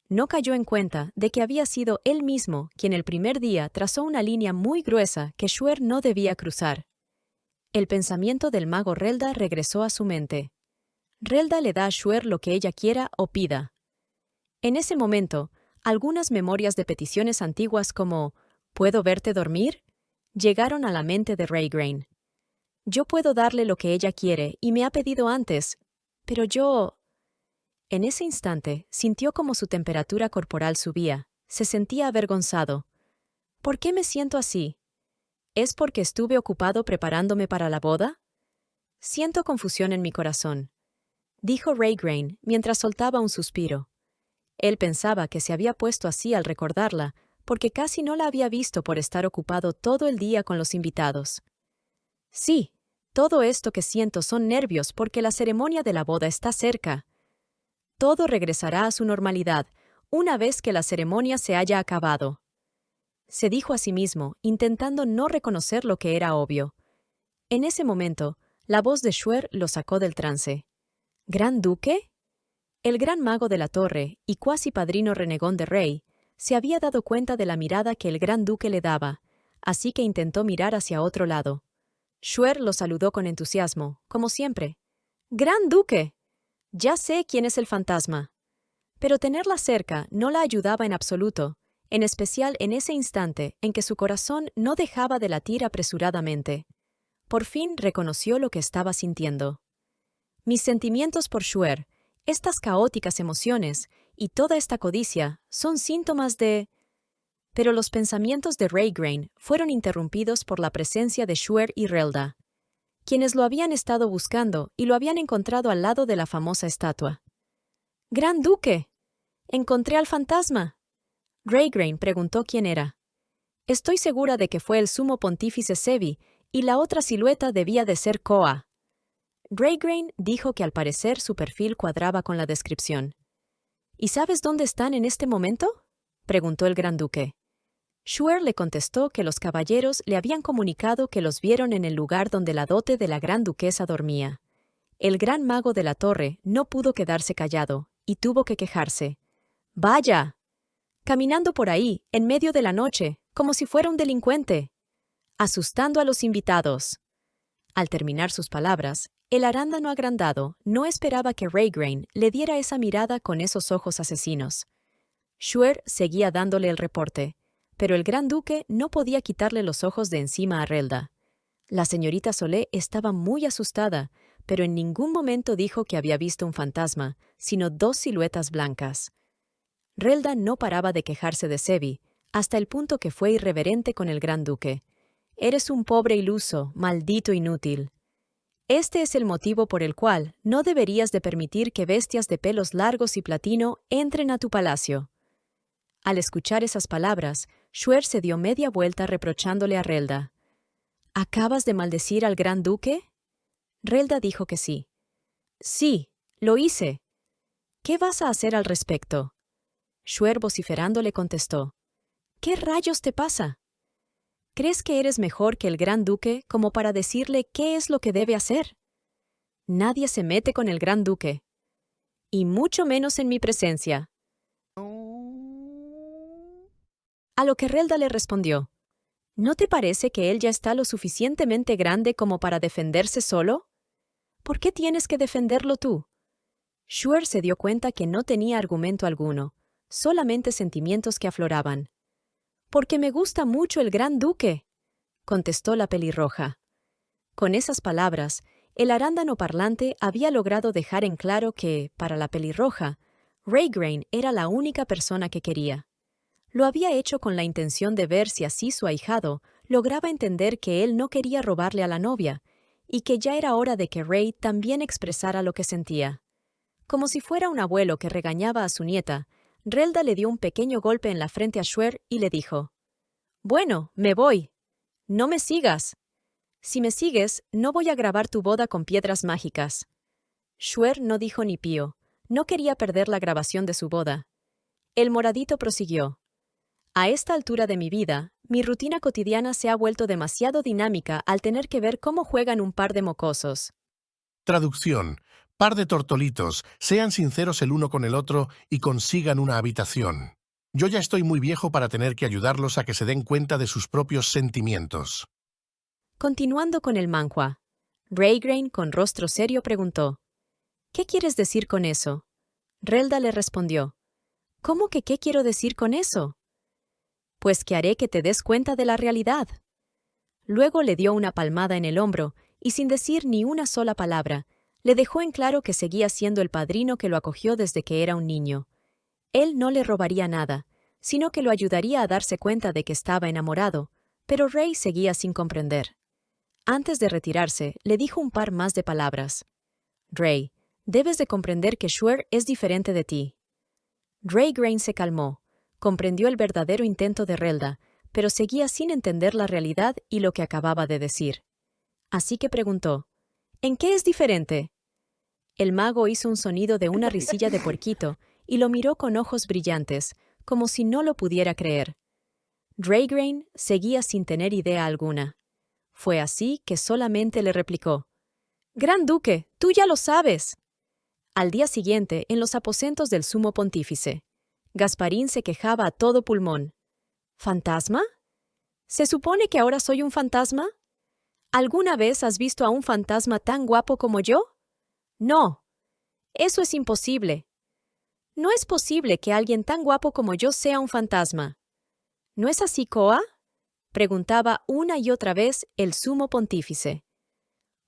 No cayó en cuenta de que había sido él mismo quien el primer día trazó una línea muy gruesa que Shuer no debía cruzar. El pensamiento del mago Relda regresó a su mente. Relda le da a Shuer lo que ella quiera o pida. En ese momento, algunas memorias de peticiones antiguas como «¿Puedo verte dormir?», llegaron a la mente de Raygrain. Yo puedo darle lo que ella quiere y me ha pedido antes, pero yo... En ese instante sintió como su temperatura corporal subía, se sentía avergonzado. ¿Por qué me siento así? ¿Es porque estuve ocupado preparándome para la boda? Siento confusión en mi corazón, dijo Raygrain mientras soltaba un suspiro. Él pensaba que se había puesto así al recordarla, porque casi no la había visto por estar ocupado todo el día con los invitados. Sí, todo esto que siento son nervios porque la ceremonia de la boda está cerca. Todo regresará a su normalidad una vez que la ceremonia se haya acabado. se dijo a sí mismo, intentando no reconocer lo que era obvio. En ese momento, la voz de Shuer lo sacó del trance. ¿Gran Duque? El gran mago de la torre y cuasi padrino renegón de Rey se había dado cuenta de la mirada que el gran duque le daba, así que intentó mirar hacia otro lado. Shuer lo saludó con entusiasmo, como siempre. ¡Gran duque! Ya sé quién es el fantasma. Pero tenerla cerca no la ayudaba en absoluto, en especial en ese instante en que su corazón no dejaba de latir apresuradamente. Por fin reconoció lo que estaba sintiendo. Mis sentimientos por Shuer, estas caóticas emociones y toda esta codicia son síntomas de... Pero los pensamientos de Raygrain fueron interrumpidos por la presencia de Shuer y Relda, quienes lo habían estado buscando y lo habían encontrado al lado de la famosa estatua. ¡Gran Duque! ¡Encontré al fantasma! Raygrain preguntó quién era. Estoy segura de que fue el sumo pontífice Sevi, y la otra silueta debía de ser Koa. Raygrain dijo que al parecer su perfil cuadraba con la descripción. ¿Y sabes dónde están en este momento?, preguntó el gran duque. Shuer le contestó que los caballeros le habían comunicado que los vieron en el lugar donde la dote de la gran duquesa dormía. El gran mago de la torre no pudo quedarse callado, y tuvo que quejarse. ¡Vaya! Caminando por ahí, en medio de la noche, como si fuera un delincuente, asustando a los invitados. Al terminar sus palabras, el arándano agrandado no esperaba que Raygrain le diera esa mirada con esos ojos asesinos. Shuer seguía dándole el reporte, pero el gran duque no podía quitarle los ojos de encima a Relda. La señorita Solé estaba muy asustada, pero en ningún momento dijo que había visto un fantasma, sino dos siluetas blancas. Relda no paraba de quejarse de Sevi, hasta el punto que fue irreverente con el gran duque. «Eres un pobre iluso, maldito inútil. Este es el motivo por el cual no deberías de permitir que bestias de pelos largos y platino entren a tu palacio». Al escuchar esas palabras, Shuer se dio media vuelta reprochándole a Relda. «¿Acabas de maldecir al gran duque?» Relda dijo que sí. «Sí, lo hice. ¿Qué vas a hacer al respecto?» Shuer vociferando le contestó. «¿Qué rayos te pasa? ¿Crees que eres mejor que el gran duque como para decirle qué es lo que debe hacer? Nadie se mete con el gran duque. Y mucho menos en mi presencia». A lo que Relda le respondió. «¿No te parece que él ya está lo suficientemente grande como para defenderse solo? ¿Por qué tienes que defenderlo tú?» Shuer se dio cuenta que no tenía argumento alguno, solamente sentimientos que afloraban. «Porque me gusta mucho el gran duque», contestó la pelirroja. Con esas palabras, el arándano parlante había logrado dejar en claro que, para la pelirroja, Raygrain era la única persona que quería. Lo había hecho con la intención de ver si así su ahijado lograba entender que él no quería robarle a la novia, y que ya era hora de que Ray también expresara lo que sentía. Como si fuera un abuelo que regañaba a su nieta, Relda le dio un pequeño golpe en la frente a Shuer y le dijo: «Bueno, me voy. No me sigas. Si me sigues, no voy a grabar tu boda con piedras mágicas». Shuer no dijo ni pío. No quería perder la grabación de su boda. El moradito prosiguió: «A esta altura de mi vida, mi rutina cotidiana se ha vuelto demasiado dinámica al tener que ver cómo juegan un par de mocosos». Traducción. Par de tortolitos, sean sinceros el uno con el otro y consigan una habitación. Yo ya estoy muy viejo para tener que ayudarlos a que se den cuenta de sus propios sentimientos. Continuando con el manhua, Raygrain, con rostro serio, preguntó: «¿Qué quieres decir con eso?» Relda le respondió: «¿Cómo que qué quiero decir con eso?» «Pues que haré que te des cuenta de la realidad». Luego le dio una palmada en el hombro y, sin decir ni una sola palabra, le dejó en claro que seguía siendo el padrino que lo acogió desde que era un niño. Él no le robaría nada, sino que lo ayudaría a darse cuenta de que estaba enamorado, pero Ray seguía sin comprender. Antes de retirarse, le dijo un par más de palabras. «Ray, debes de comprender que Shuer es diferente de ti». Raygrain se calmó, comprendió el verdadero intento de Relda, pero seguía sin entender la realidad y lo que acababa de decir. Así que preguntó: «¿En qué es diferente?» El mago hizo un sonido de una risilla de puerquito y lo miró con ojos brillantes, como si no lo pudiera creer. Draygrain seguía sin tener idea alguna. Fue así que solamente le replicó: «Gran Duque, tú ya lo sabes». Al día siguiente, en los aposentos del sumo pontífice, Gasparín se quejaba a todo pulmón. ¿Fantasma? ¿Se supone que ahora soy un fantasma? ¿Alguna vez has visto a un fantasma tan guapo como yo? No. Eso es imposible. No es posible que alguien tan guapo como yo sea un fantasma. ¿No es así, Koa?, preguntaba una y otra vez el sumo pontífice.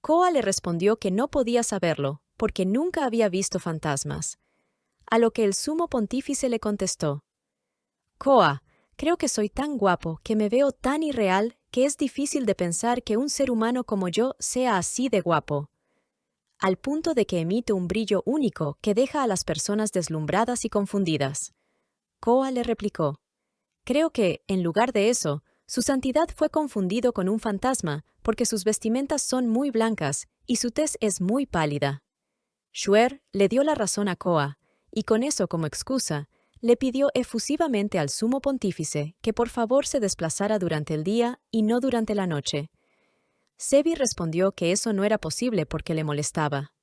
Koa le respondió que no podía saberlo, porque nunca había visto fantasmas. A lo que el sumo pontífice le contestó: «Koa, creo que soy tan guapo que me veo tan irreal que es difícil de pensar que un ser humano como yo sea así de guapo, al punto de que emite un brillo único que deja a las personas deslumbradas y confundidas». Koa le replicó: «Creo que, en lugar de eso, su santidad fue confundido con un fantasma porque sus vestimentas son muy blancas y su tez es muy pálida». Shuer le dio la razón a Koa, y con eso como excusa, le pidió efusivamente al sumo pontífice que por favor se desplazara durante el día y no durante la noche. Sebi respondió que eso no era posible porque le molestaba.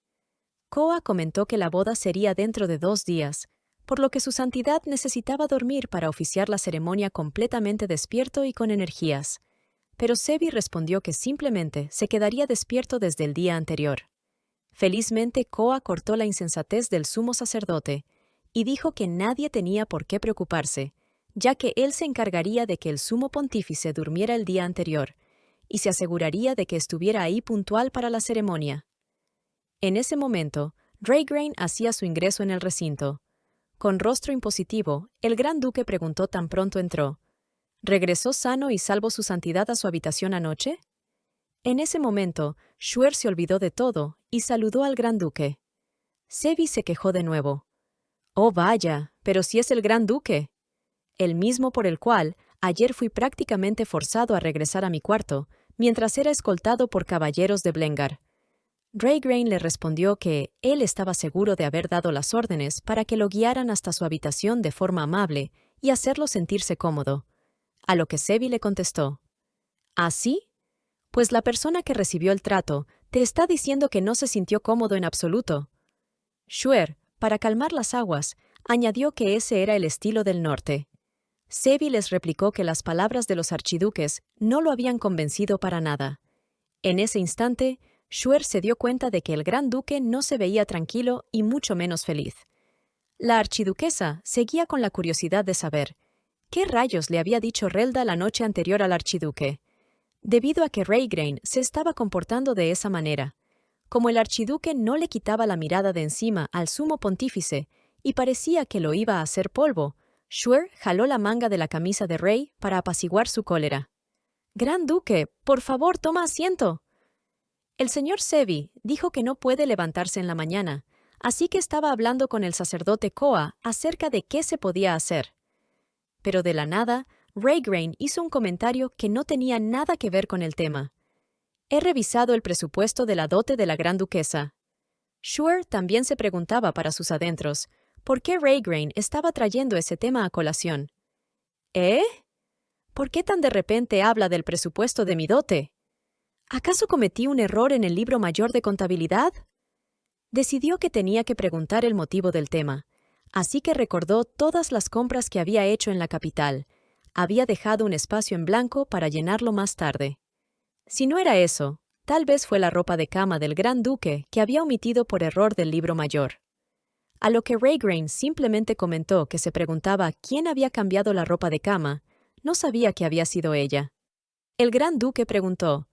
Koa comentó que la boda sería dentro de 2 días, por lo que su santidad necesitaba dormir para oficiar la ceremonia completamente despierto y con energías. Pero Sebi respondió que simplemente se quedaría despierto desde el día anterior. Felizmente, Koa cortó la insensatez del sumo sacerdote y dijo que nadie tenía por qué preocuparse, ya que él se encargaría de que el sumo pontífice durmiera el día anterior y se aseguraría de que estuviera ahí puntual para la ceremonia. En ese momento, Draygrain hacía su ingreso en el recinto. Con rostro impositivo, el gran duque preguntó tan pronto entró: ¿regresó sano y salvo su santidad a su habitación anoche? En ese momento, Shuer se olvidó de todo y saludó al gran duque. Sebi se quejó de nuevo. «Oh, vaya, pero si es el gran duque. El mismo por el cual ayer fui prácticamente forzado a regresar a mi cuarto, mientras era escoltado por caballeros de Blengar». Draygrain le respondió que él estaba seguro de haber dado las órdenes para que lo guiaran hasta su habitación de forma amable y hacerlo sentirse cómodo. A lo que Sebi le contestó: «¿Así? Pues la persona que recibió el trato te está diciendo que no se sintió cómodo en absoluto». Shuer, para calmar las aguas, añadió que ese era el estilo del norte. Sebi les replicó que las palabras de los archiduques no lo habían convencido para nada. En ese instante, Shuer se dio cuenta de que el gran duque no se veía tranquilo y mucho menos feliz. La archiduquesa seguía con la curiosidad de saber ¿qué rayos le había dicho Relda la noche anterior al archiduque? Debido a que Draygrain se estaba comportando de esa manera. Como el archiduque no le quitaba la mirada de encima al sumo pontífice y parecía que lo iba a hacer polvo, Shuer jaló la manga de la camisa de Rey para apaciguar su cólera. «Gran duque, por favor, toma asiento». El señor Sebi dijo que no puede levantarse en la mañana, así que estaba hablando con el sacerdote Koa acerca de qué se podía hacer. Pero de la nada, Draygrain hizo un comentario que no tenía nada que ver con el tema. «He revisado el presupuesto de la dote de la gran duquesa». Shuer también se preguntaba para sus adentros por qué Draygrain estaba trayendo ese tema a colación. «¿Eh? ¿Por qué tan de repente habla del presupuesto de mi dote? ¿Acaso cometí un error en el libro mayor de contabilidad?» Decidió que tenía que preguntar el motivo del tema, así que recordó todas las compras que había hecho en la capital. Había dejado un espacio en blanco para llenarlo más tarde. Si no era eso, tal vez fue la ropa de cama del gran duque que había omitido por error del libro mayor. A lo que Draygrain simplemente comentó que se preguntaba quién había cambiado la ropa de cama, no sabía que había sido ella. El gran duque preguntó: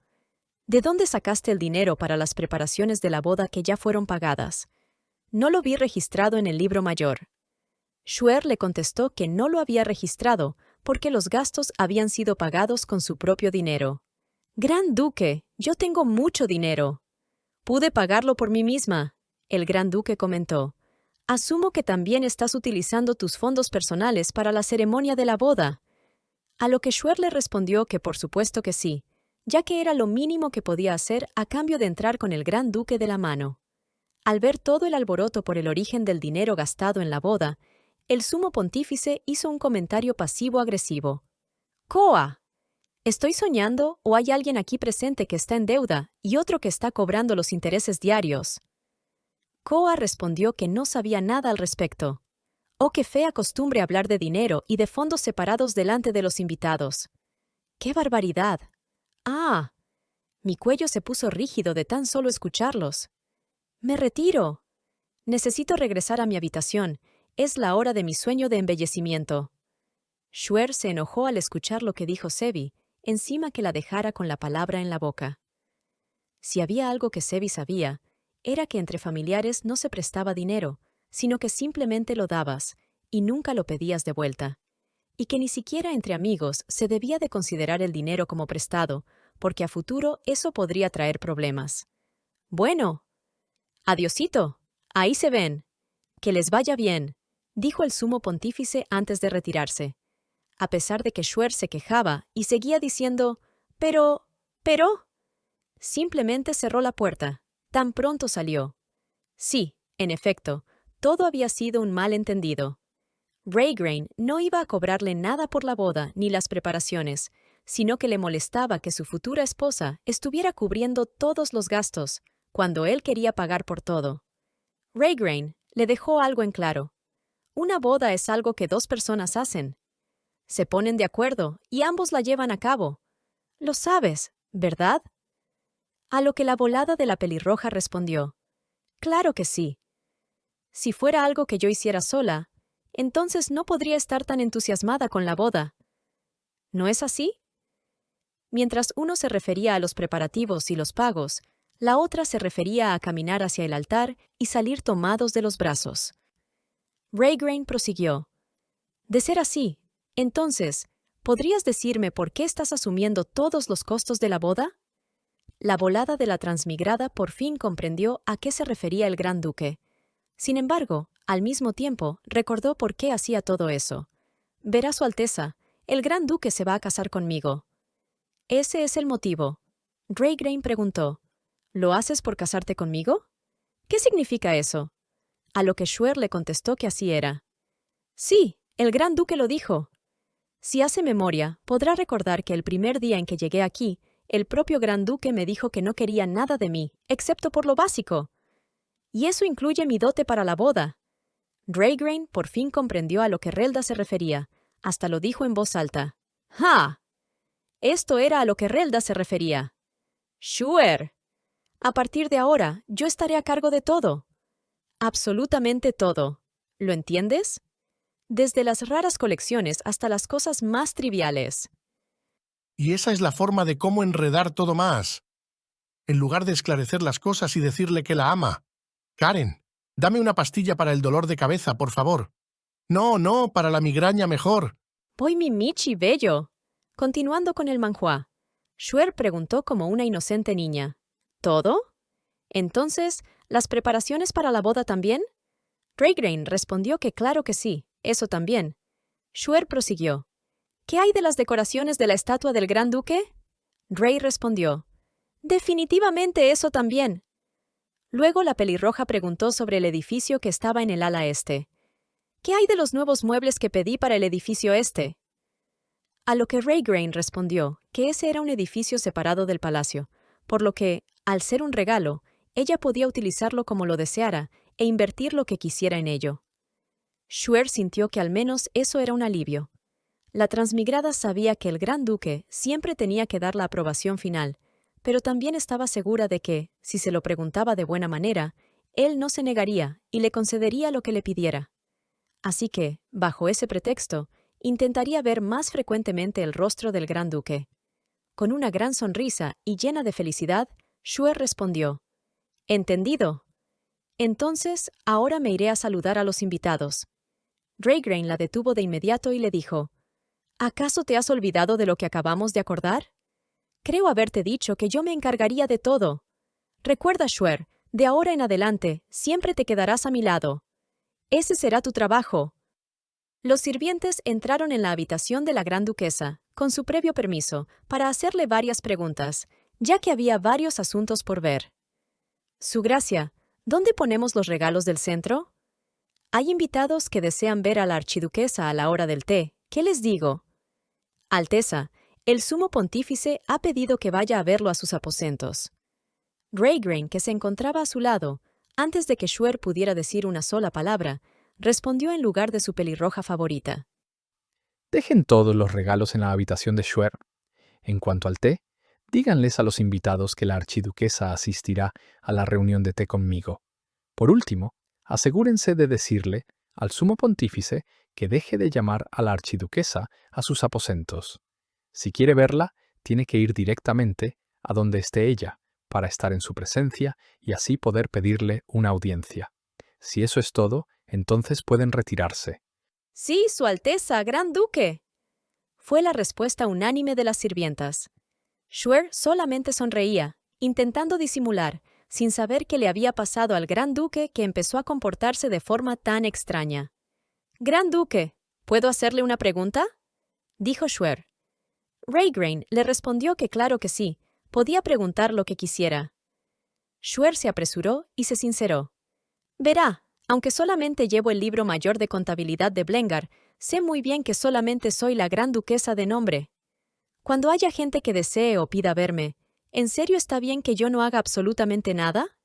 «¿De dónde sacaste el dinero para las preparaciones de la boda que ya fueron pagadas? No lo vi registrado en el libro mayor». Shuer le contestó que no lo había registrado porque los gastos habían sido pagados con su propio dinero. «Gran duque, yo tengo mucho dinero». «Pude pagarlo por mí misma», el gran duque comentó. «Asumo que también estás utilizando tus fondos personales para la ceremonia de la boda». A lo que Shuer le respondió que por supuesto que sí, ya que era lo mínimo que podía hacer a cambio de entrar con el gran duque de la mano. Al ver todo el alboroto por el origen del dinero gastado en la boda, el sumo pontífice hizo un comentario pasivo-agresivo. Koa, ¿estoy soñando o hay alguien aquí presente que está en deuda y otro que está cobrando los intereses diarios? Koa respondió que no sabía nada al respecto. Oh, qué fea costumbre hablar de dinero y de fondos separados delante de los invitados. ¡Qué barbaridad! ¡Ah! Mi cuello se puso rígido de tan solo escucharlos. ¡Me retiro! Necesito regresar a mi habitación. Es la hora de mi sueño de embellecimiento. Shuer se enojó al escuchar lo que dijo Sebi, encima que la dejara con la palabra en la boca. Si había algo que Sebi sabía, era que entre familiares no se prestaba dinero, sino que simplemente lo dabas y nunca lo pedías de vuelta. Y que ni siquiera entre amigos se debía de considerar el dinero como prestado, porque a futuro eso podría traer problemas. Bueno. Adiosito. Ahí se ven. Que les vaya bien, dijo el sumo pontífice antes de retirarse. A pesar de que Shuer se quejaba y seguía diciendo, pero... Simplemente cerró la puerta. Tan pronto salió. Sí, en efecto, todo había sido un malentendido. Raygrain no iba a cobrarle nada por la boda ni las preparaciones, sino que le molestaba que su futura esposa estuviera cubriendo todos los gastos, cuando él quería pagar por todo. Raygrain le dejó algo en claro. Una boda es algo que dos personas hacen. Se ponen de acuerdo y ambos la llevan a cabo. Lo sabes, ¿verdad? A lo que la volada de la pelirroja respondió. Claro que sí. Si fuera algo que yo hiciera sola, entonces no podría estar tan entusiasmada con la boda. ¿No es así? Mientras uno se refería a los preparativos y los pagos, la otra se refería a caminar hacia el altar y salir tomados de los brazos. Raygrain prosiguió. De ser así, entonces, ¿podrías decirme por qué estás asumiendo todos los costos de la boda? La volada de la transmigrada por fin comprendió a qué se refería el gran duque. Sin embargo, al mismo tiempo, recordó por qué hacía todo eso. Verá, Su Alteza, el gran duque se va a casar conmigo. ¿Ese es el motivo? Raygrain preguntó. ¿Lo haces por casarte conmigo? ¿Qué significa eso? A lo que Shuer le contestó que así era. Sí, el gran duque lo dijo. Si hace memoria, podrá recordar que el primer día en que llegué aquí, el propio gran duque me dijo que no quería nada de mí, excepto por lo básico. Y eso incluye mi dote para la boda. Raygrain por fin comprendió a lo que Relda se refería, hasta lo dijo en voz alta. ¡Ja! Esto era a lo que Relda se refería. ¡Shuer! A partir de ahora, yo estaré a cargo de todo. Absolutamente todo. ¿Lo entiendes? Desde las raras colecciones hasta las cosas más triviales. Y esa es la forma de cómo enredar todo más. En lugar de esclarecer las cosas y decirle que la ama. Karen, dame una pastilla para el dolor de cabeza, por favor. No, para la migraña mejor. Voy mi Michi bello. Continuando con el manhua, Shuer preguntó como una inocente niña. ¿Todo? Entonces, ¿las preparaciones para la boda también? Raygrain respondió que claro que sí, eso también. Shuer prosiguió. ¿Qué hay de las decoraciones de la estatua del gran duque? Ray respondió. Definitivamente eso también. Luego la pelirroja preguntó sobre el edificio que estaba en el ala este. ¿Qué hay de los nuevos muebles que pedí para el edificio este? A lo que Raygrain respondió que ese era un edificio separado del palacio, por lo que, al ser un regalo, ella podía utilizarlo como lo deseara e invertir lo que quisiera en ello. Shuer sintió que al menos eso era un alivio. La transmigrada sabía que el gran duque siempre tenía que dar la aprobación final, pero también estaba segura de que, si se lo preguntaba de buena manera, él no se negaría y le concedería lo que le pidiera. Así que, bajo ese pretexto, intentaría ver más frecuentemente el rostro del gran duque. Con una gran sonrisa y llena de felicidad, Shuer respondió. «Entendido. Entonces, ahora me iré a saludar a los invitados». Raygrain la detuvo de inmediato y le dijo, «¿Acaso te has olvidado de lo que acabamos de acordar? Creo haberte dicho que yo me encargaría de todo. Recuerda, Shuer, de ahora en adelante, siempre te quedarás a mi lado. Ese será tu trabajo». Los sirvientes entraron en la habitación de la gran duquesa, con su previo permiso, para hacerle varias preguntas, ya que había varios asuntos por ver. «Su Gracia, ¿dónde ponemos los regalos del centro? Hay invitados que desean ver a la archiduquesa a la hora del té. ¿Qué les digo?» Alteza, el sumo pontífice ha pedido que vaya a verlo a sus aposentos. Raygrain, que se encontraba a su lado, antes de que Shuer pudiera decir una sola palabra, respondió en lugar de su pelirroja favorita. Dejen todos los regalos en la habitación de Shuer. En cuanto al té, díganles a los invitados que la archiduquesa asistirá a la reunión de té conmigo. Por último, asegúrense de decirle al sumo pontífice que deje de llamar a la archiduquesa a sus aposentos. Si quiere verla, tiene que ir directamente a donde esté ella, para estar en su presencia y así poder pedirle una audiencia. Si eso es todo, entonces pueden retirarse. Sí, Su Alteza, Gran Duque. Fue la respuesta unánime de las sirvientas. Shuer solamente sonreía, intentando disimular, sin saber qué le había pasado al Gran Duque, que empezó a comportarse de forma tan extraña. «Gran Duque, ¿puedo hacerle una pregunta?», dijo Shuer. Raygrain le respondió que claro que sí, podía preguntar lo que quisiera. Shuer se apresuró y se sinceró. «Verá, aunque solamente llevo el libro mayor de contabilidad de Blengar, sé muy bien que solamente soy la Gran Duquesa de nombre. Cuando haya gente que desee o pida verme, ¿en serio está bien que yo no haga absolutamente nada?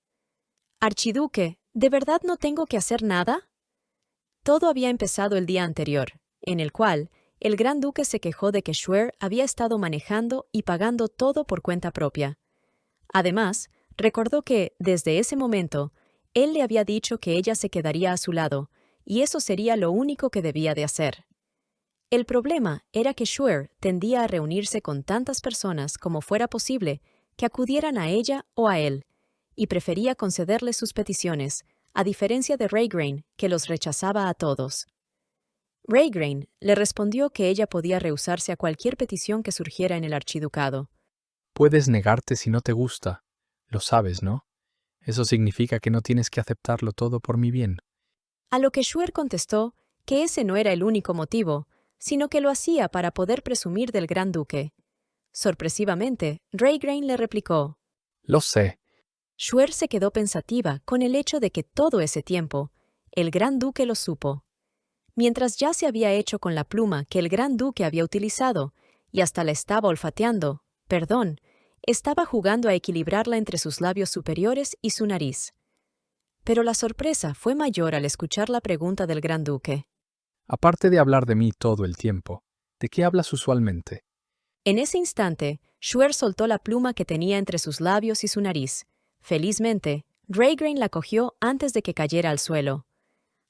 Archiduque, ¿de verdad no tengo que hacer nada?» Todo había empezado el día anterior, en el cual el Gran Duque se quejó de que Shuer había estado manejando y pagando todo por cuenta propia. Además, recordó que, desde ese momento, él le había dicho que ella se quedaría a su lado, y eso sería lo único que debía de hacer. El problema era que Shuer tendía a reunirse con tantas personas como fuera posible que acudieran a ella o a él, y prefería concederle sus peticiones, a diferencia de Raygrain, que los rechazaba a todos. Raygrain le respondió que ella podía rehusarse a cualquier petición que surgiera en el archiducado. Puedes negarte si no te gusta. Lo sabes, ¿no? Eso significa que no tienes que aceptarlo todo por mi bien. A lo que Shuer contestó que ese no era el único motivo, sino que lo hacía para poder presumir del Gran Duque. Sorpresivamente, Raygrain le replicó. Lo sé. Shuer se quedó pensativa con el hecho de que todo ese tiempo, el Gran Duque lo supo. Mientras ya se había hecho con la pluma que el Gran Duque había utilizado, y hasta la estaba olfateando, estaba jugando a equilibrarla entre sus labios superiores y su nariz. Pero la sorpresa fue mayor al escuchar la pregunta del Gran Duque. Aparte de hablar de mí todo el tiempo, ¿de qué hablas usualmente? En ese instante, Shuer soltó la pluma que tenía entre sus labios y su nariz. Felizmente, Raygrain la cogió antes de que cayera al suelo.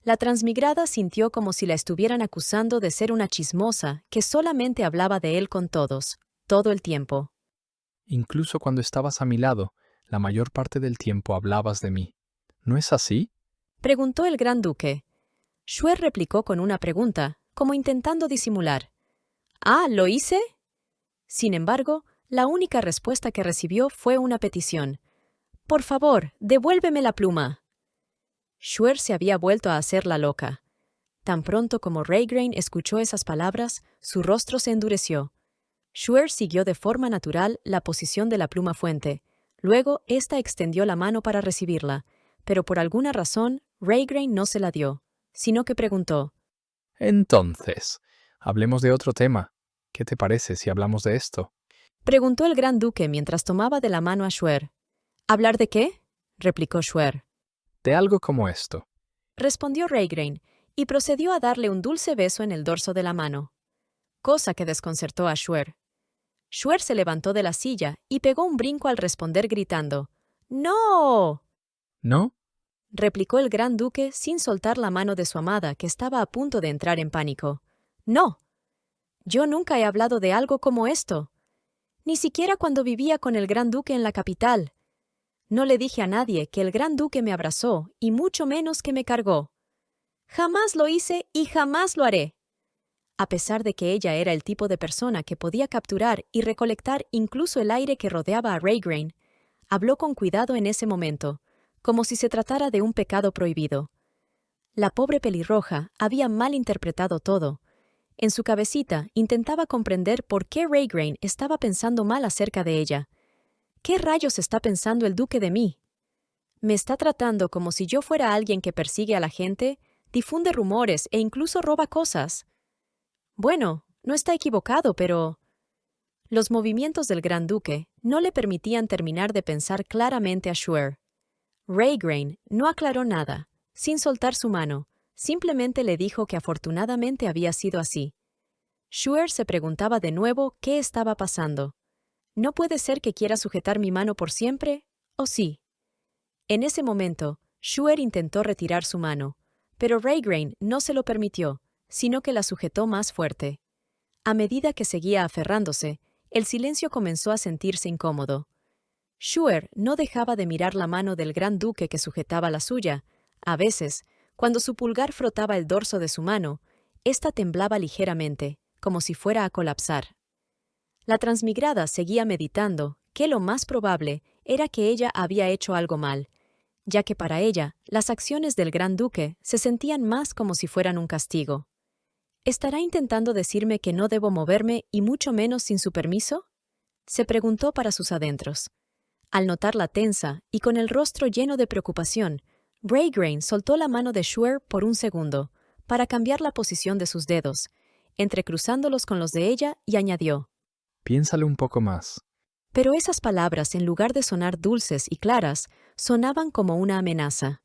La transmigrada sintió como si la estuvieran acusando de ser una chismosa que solamente hablaba de él con todos, todo el tiempo. Incluso cuando estabas a mi lado, la mayor parte del tiempo hablabas de mí. ¿No es así? Preguntó el Gran Duque. Shuer replicó con una pregunta, como intentando disimular. «¿Ah, lo hice?» Sin embargo, la única respuesta que recibió fue una petición. «Por favor, devuélveme la pluma». Shuer se había vuelto a hacer la loca. Tan pronto como Raygrain escuchó esas palabras, su rostro se endureció. Shuer siguió de forma natural la posición de la pluma fuente. Luego, ésta extendió la mano para recibirla, pero por alguna razón, Raygrain no se la dio, sino que preguntó. Entonces, hablemos de otro tema. ¿Qué te parece si hablamos de esto? Preguntó el Gran Duque mientras tomaba de la mano a Shuer. ¿Hablar de qué?, replicó Shuer. De algo como esto. Respondió Raygrain, y procedió a darle un dulce beso en el dorso de la mano, cosa que desconcertó a Shuer. Shuer se levantó de la silla y pegó un brinco al responder gritando. «¡No!». ¿No? Replicó el Gran Duque sin soltar la mano de su amada, que estaba a punto de entrar en pánico. «No. Yo nunca he hablado de algo como esto. Ni siquiera cuando vivía con el Gran Duque en la capital. No le dije a nadie que el Gran Duque me abrazó, y mucho menos que me cargó. Jamás lo hice y jamás lo haré». A pesar de que ella era el tipo de persona que podía capturar y recolectar incluso el aire que rodeaba a Raygrain, habló con cuidado en ese momento, como si se tratara de un pecado prohibido. La pobre pelirroja había malinterpretado todo. En su cabecita intentaba comprender por qué Raygrain estaba pensando mal acerca de ella. ¿Qué rayos está pensando el duque de mí? ¿Me está tratando como si yo fuera alguien que persigue a la gente, difunde rumores e incluso roba cosas? Bueno, No está equivocado, pero... Los movimientos del Gran Duque no le permitían terminar de pensar claramente a Shuer. Raygrain no aclaró nada, sin soltar su mano, simplemente le dijo que afortunadamente había sido así. Shuer se preguntaba de nuevo qué estaba pasando. ¿No puede ser que quiera sujetar mi mano por siempre? ¿O sí? En ese momento, Shuer intentó retirar su mano, pero Raygrain no se lo permitió, sino que la sujetó más fuerte. A medida que seguía aferrándose, el silencio comenzó a sentirse incómodo. Shuer no dejaba de mirar la mano del Gran Duque que sujetaba la suya. A veces, cuando su pulgar frotaba el dorso de su mano, ésta temblaba ligeramente, como si fuera a colapsar. La transmigrada seguía meditando que lo más probable era que ella había hecho algo mal, ya que para ella las acciones del Gran Duque se sentían más como si fueran un castigo. ¿Estará intentando decirme que no debo moverme y mucho menos sin su permiso? Se preguntó para sus adentros. Al notarla tensa y con el rostro lleno de preocupación, Raygrain soltó la mano de Shuer por un segundo, para cambiar la posición de sus dedos, entrecruzándolos con los de ella, y añadió: Piénsale un poco más. Pero esas palabras, en lugar de sonar dulces y claras, sonaban como una amenaza.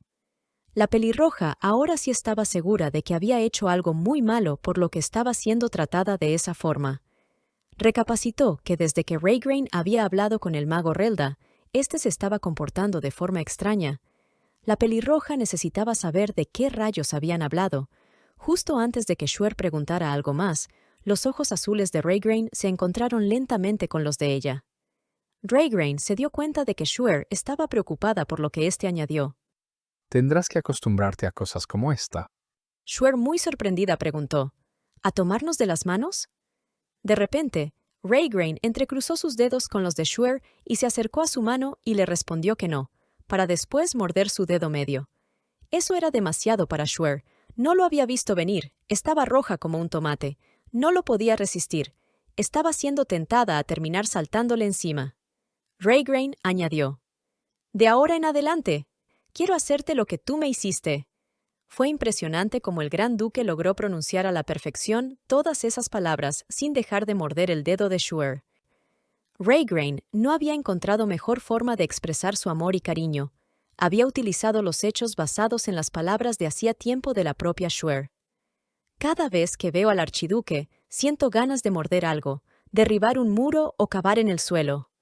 La pelirroja ahora sí estaba segura de que había hecho algo muy malo por lo que estaba siendo tratada de esa forma. Recapacitó que desde que Raygrain había hablado con el mago Relda, éste se estaba comportando de forma extraña. La pelirroja necesitaba saber de qué rayos habían hablado. Justo antes de que Shuer preguntara algo más, los ojos azules de Raygrain se encontraron lentamente con los de ella. Raygrain se dio cuenta de que Shuer estaba preocupada por lo que éste añadió. Tendrás que acostumbrarte a cosas como esta. Shuer, muy sorprendida, preguntó: ¿A tomarnos de las manos? De repente, Raygrain entrecruzó sus dedos con los de Shuer y se acercó a su mano y le respondió que no, para después morder su dedo medio. Eso era demasiado para Shuer. No lo había visto venir, estaba roja como un tomate. No lo podía resistir. Estaba siendo tentada a terminar saltándole encima. Raygrain añadió: De ahora en adelante, quiero hacerte lo que tú me hiciste. Fue impresionante cómo el Gran Duque logró pronunciar a la perfección todas esas palabras sin dejar de morder el dedo de Shuer. Raygrain no había encontrado mejor forma de expresar su amor y cariño. Había utilizado los hechos basados en las palabras de hacía tiempo de la propia Shuer. Cada vez que veo al archiduque, siento ganas de morder algo, derribar un muro o cavar en el suelo.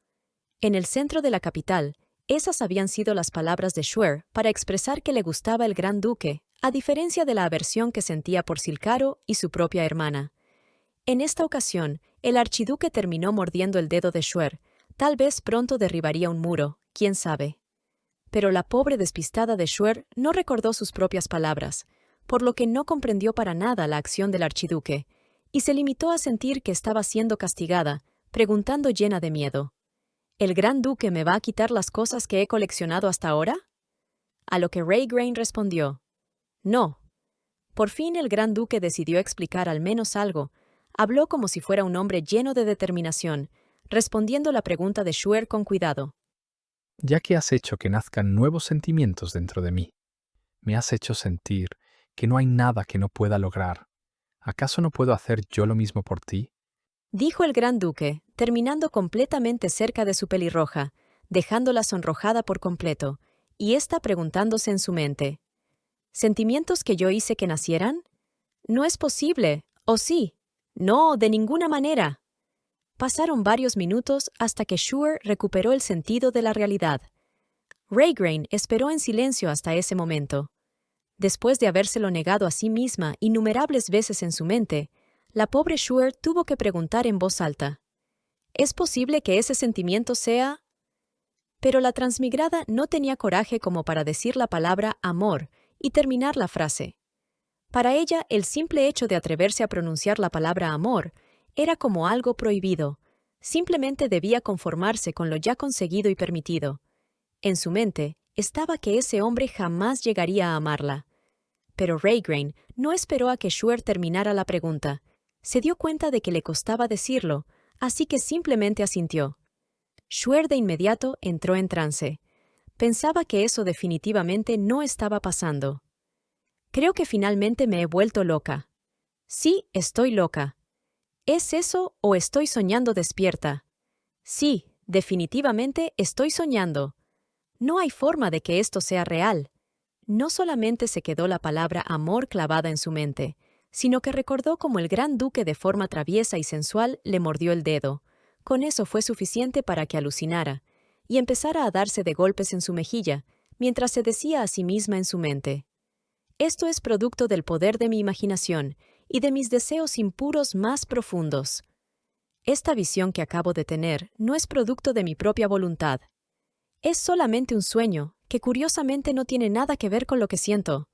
En el centro de la capital, esas habían sido las palabras de Shuer para expresar que le gustaba el Gran Duque, a diferencia de la aversión que sentía por Silcaro y su propia hermana. En esta ocasión, el archiduque terminó mordiendo el dedo de Shuer. Tal vez pronto derribaría un muro, quién sabe. Pero la pobre despistada de Shuer no recordó sus propias palabras, por lo que no comprendió para nada la acción del archiduque, y se limitó a sentir que estaba siendo castigada, preguntando llena de miedo: ¿El Gran Duque me va a quitar las cosas que he coleccionado hasta ahora? A lo que Raygrain respondió: No. Por fin el Gran Duque decidió explicar al menos algo. Habló como si fuera un hombre lleno de determinación, respondiendo la pregunta de Shuer con cuidado. Ya que has hecho que nazcan nuevos sentimientos dentro de mí, me has hecho sentir que no hay nada que no pueda lograr. ¿Acaso no puedo hacer yo lo mismo por ti? Dijo el Gran Duque, terminando completamente cerca de su pelirroja, dejándola sonrojada por completo, y ésta preguntándose en su mente: ¿Sentimientos que yo hice que nacieran? No es posible, ¿o sí? No, de ninguna manera. Pasaron varios minutos hasta que Shuer recuperó el sentido de la realidad. Raygrain esperó en silencio hasta ese momento. Después de habérselo negado a sí misma innumerables veces en su mente, la pobre Shuer tuvo que preguntar en voz alta: ¿Es posible que ese sentimiento sea...? Pero la transmigrada no tenía coraje como para decir la palabra amor y terminar la frase. Para ella, el simple hecho de atreverse a pronunciar la palabra amor era como algo prohibido. Simplemente debía conformarse con lo ya conseguido y permitido. En su mente estaba que ese hombre jamás llegaría a amarla. Pero Raygrain no esperó a que Shuer terminara la pregunta. Se dio cuenta de que le costaba decirlo, así que simplemente asintió. Shuer de inmediato entró en trance. Pensaba que eso definitivamente no estaba pasando. Creo que finalmente me he vuelto loca. Sí, estoy loca. ¿Es eso o estoy soñando despierta? Sí, definitivamente estoy soñando. No hay forma de que esto sea real. No solamente se quedó la palabra amor clavada en su mente, sino que recordó cómo el gran duque de forma traviesa y sensual le mordió el dedo. Con eso fue suficiente para que alucinara, y empezara a darse de golpes en su mejilla, mientras se decía a sí misma en su mente: «Esto es producto del poder de mi imaginación y de mis deseos impuros más profundos. Esta visión que acabo de tener no es producto de mi propia voluntad. Es solamente un sueño que curiosamente no tiene nada que ver con lo que siento.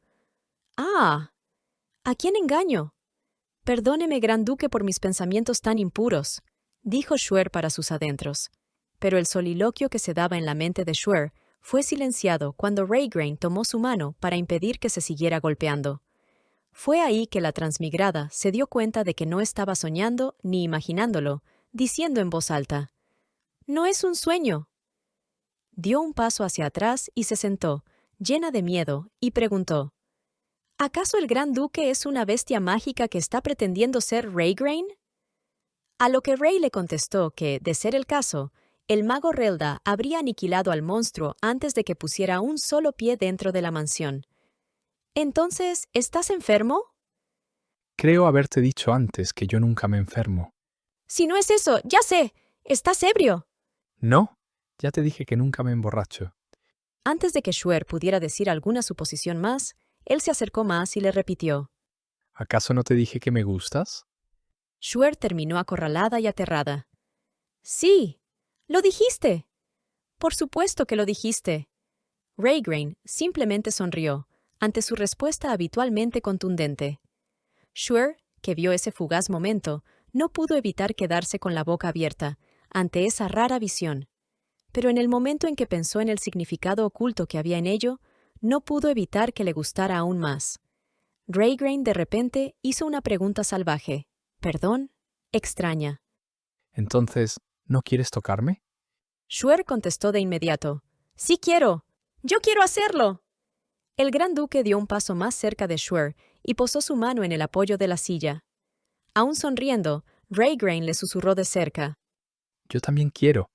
¡Ah! ¿A quién engaño? Perdóneme, Gran Duque, por mis pensamientos tan impuros», dijo Shuer para sus adentros. Pero el soliloquio que se daba en la mente de Shuer fue silenciado cuando Raygrain tomó su mano para impedir que se siguiera golpeando. Fue ahí que la transmigrada se dio cuenta de que no estaba soñando ni imaginándolo, diciendo en voz alta: «No es un sueño». Dio un paso hacia atrás y se sentó, llena de miedo, y preguntó: «¿Acaso el Gran Duque es una bestia mágica que está pretendiendo ser Raygrain?». A lo que Ray le contestó que, de ser el caso, el mago Relda habría aniquilado al monstruo antes de que pusiera un solo pie dentro de la mansión. «¿Entonces, estás enfermo?». Creo haberte dicho antes que yo nunca me enfermo. «Si no es eso, ya sé. Estás ebrio». No, ya te dije que nunca me emborracho. Antes de que Shuer pudiera decir alguna suposición más, él se acercó más y le repitió: ¿Acaso no te dije que me gustas? Shuer terminó acorralada y aterrada. «Sí, lo dijiste. Por supuesto que lo dijiste». Raygrain simplemente sonrió ante su respuesta habitualmente contundente. Shuer, que vio ese fugaz momento, no pudo evitar quedarse con la boca abierta ante esa rara visión. Pero en el momento en que pensó en el significado oculto que había en ello, no pudo evitar que le gustara aún más. Raygrain de repente hizo una pregunta salvaje. ¿Perdón? Extraña. Entonces, ¿no quieres tocarme? Shuer contestó de inmediato: «Sí quiero. Yo quiero hacerlo». El Gran Duque dio un paso más cerca de Shuer y posó su mano en el apoyo de la silla. Aún sonriendo, Raygrain le susurró de cerca: Yo también quiero.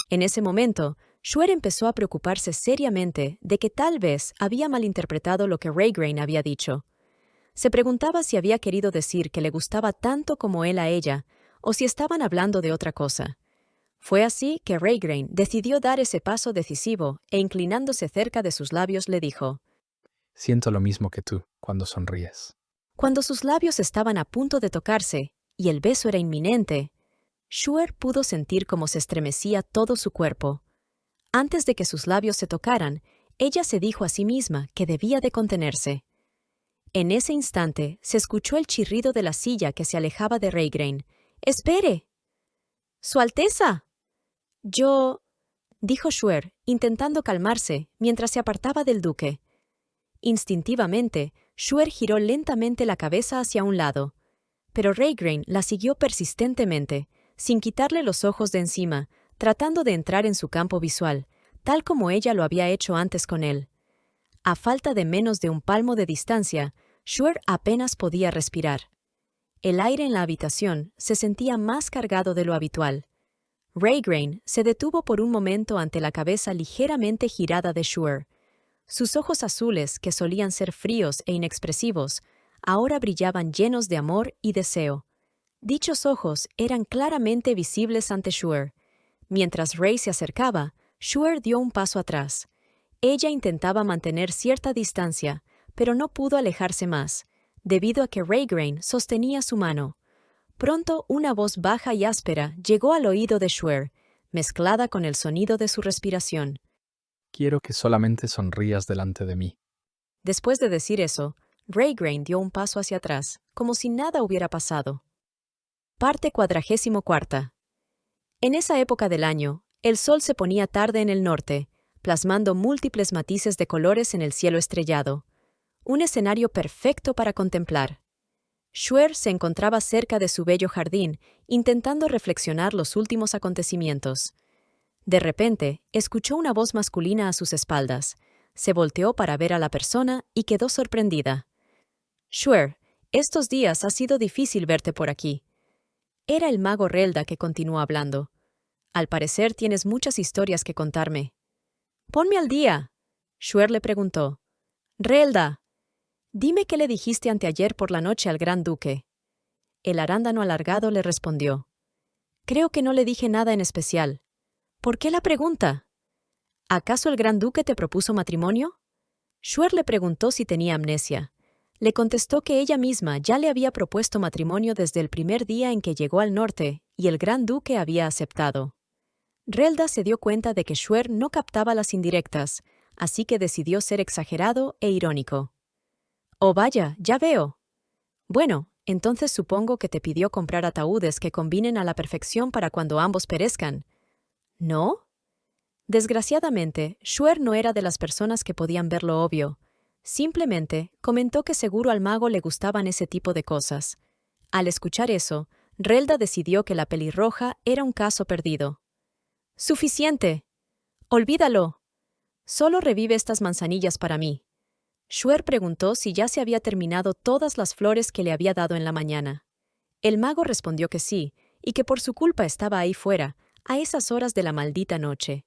En ese momento, Shuer empezó a preocuparse seriamente de que tal vez había malinterpretado lo que Raygrain había dicho. Se preguntaba si había querido decir que le gustaba tanto como él a ella, o si estaban hablando de otra cosa. Fue así que Raygrain decidió dar ese paso decisivo e inclinándose cerca de sus labios le dijo: Siento lo mismo que tú cuando sonríes. Cuando sus labios estaban a punto de tocarse y el beso era inminente, Shuer pudo sentir cómo se estremecía todo su cuerpo. Antes de que sus labios se tocaran, ella se dijo a sí misma que debía de contenerse. En ese instante se escuchó el chirrido de la silla que se alejaba de Raygrain. «¡Espere! ¡Su Alteza!». «Yo…», dijo Shuer, intentando calmarse mientras se apartaba del duque. Instintivamente, Shuer giró lentamente la cabeza hacia un lado, pero Raygrain la siguió persistentemente, sin quitarle los ojos de encima, tratando de entrar en su campo visual, tal como ella lo había hecho antes con él. A falta de menos de un palmo de distancia, Shuer apenas podía respirar. El aire en la habitación se sentía más cargado de lo habitual. Raygrain se detuvo por un momento ante la cabeza ligeramente girada de Shuer. Sus ojos azules, que solían ser fríos e inexpresivos, ahora brillaban llenos de amor y deseo. Dichos ojos eran claramente visibles ante Shuer. Mientras Ray se acercaba, Shuer dio un paso atrás. Ella intentaba mantener cierta distancia, pero no pudo alejarse más, debido a que Raygrain sostenía su mano. Pronto una voz baja y áspera llegó al oído de Shuer, mezclada con el sonido de su respiración. Quiero que solamente sonrías delante de mí. Después de decir eso, Raygrain dio un paso hacia atrás, como si nada hubiera pasado. Parte 44. En esa época del año, el sol se ponía tarde en el norte, plasmando múltiples matices de colores en el cielo estrellado. Un escenario perfecto para contemplar. Shuer se encontraba cerca de su bello jardín, intentando reflexionar los últimos acontecimientos. De repente, escuchó una voz masculina a sus espaldas. Se volteó para ver a la persona y quedó sorprendida. «Shuer, Estos días ha sido difícil verte por aquí. Era el mago Relda que continuó hablando. Al parecer tienes muchas historias que contarme. Ponme al día. Shuer le preguntó. Relda, dime qué le dijiste anteayer por la noche al gran duque. El arándano alargado le respondió. Creo que no le dije nada en especial. ¿Por qué la pregunta? ¿Acaso el gran duque te propuso matrimonio? Shuer le preguntó si tenía amnesia. Le contestó que ella misma ya le había propuesto matrimonio desde el primer día en que llegó al norte, y el gran duque había aceptado. Relda se dio cuenta de que Shuer no captaba las indirectas, así que decidió ser exagerado e irónico. «Oh vaya, ya veo. Bueno, entonces supongo que te pidió comprar ataúdes que combinen a la perfección para cuando ambos perezcan. ¿No?» Desgraciadamente, Shuer no era de las personas que podían ver lo obvio. Simplemente comentó que seguro al mago le gustaban ese tipo de cosas. Al escuchar eso, Relda decidió que la pelirroja era un caso perdido. «Suficiente. Olvídalo. Solo revive estas manzanillas para mí». Shuer preguntó si ya se había terminado todas las flores que le había dado en la mañana. El mago respondió que sí, y que por su culpa estaba ahí fuera, a esas horas de la maldita noche.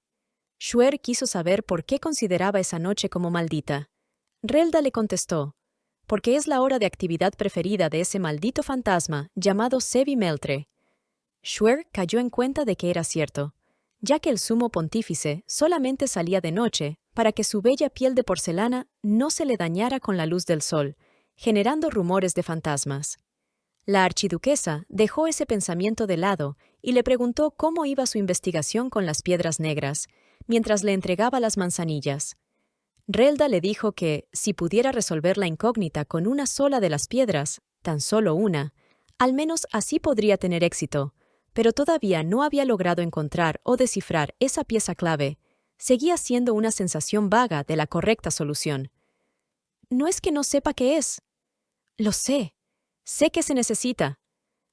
Shuer quiso saber por qué consideraba esa noche como maldita. Relda le contestó, porque es la hora de actividad preferida de ese maldito fantasma llamado Sevi Meltre. Shuer cayó en cuenta de que era cierto, ya que el sumo pontífice solamente salía de noche para que su bella piel de porcelana no se le dañara con la luz del sol, generando rumores de fantasmas. La archiduquesa dejó ese pensamiento de lado y le preguntó cómo iba su investigación con las piedras negras, mientras le entregaba las manzanillas. Relda le dijo que, si pudiera resolver la incógnita con una sola de las piedras, tan solo una, al menos así podría tener éxito, pero todavía no había logrado encontrar o descifrar esa pieza clave. Seguía siendo una sensación vaga de la correcta solución. No es que no sepa qué es. Lo sé. Sé que se necesita.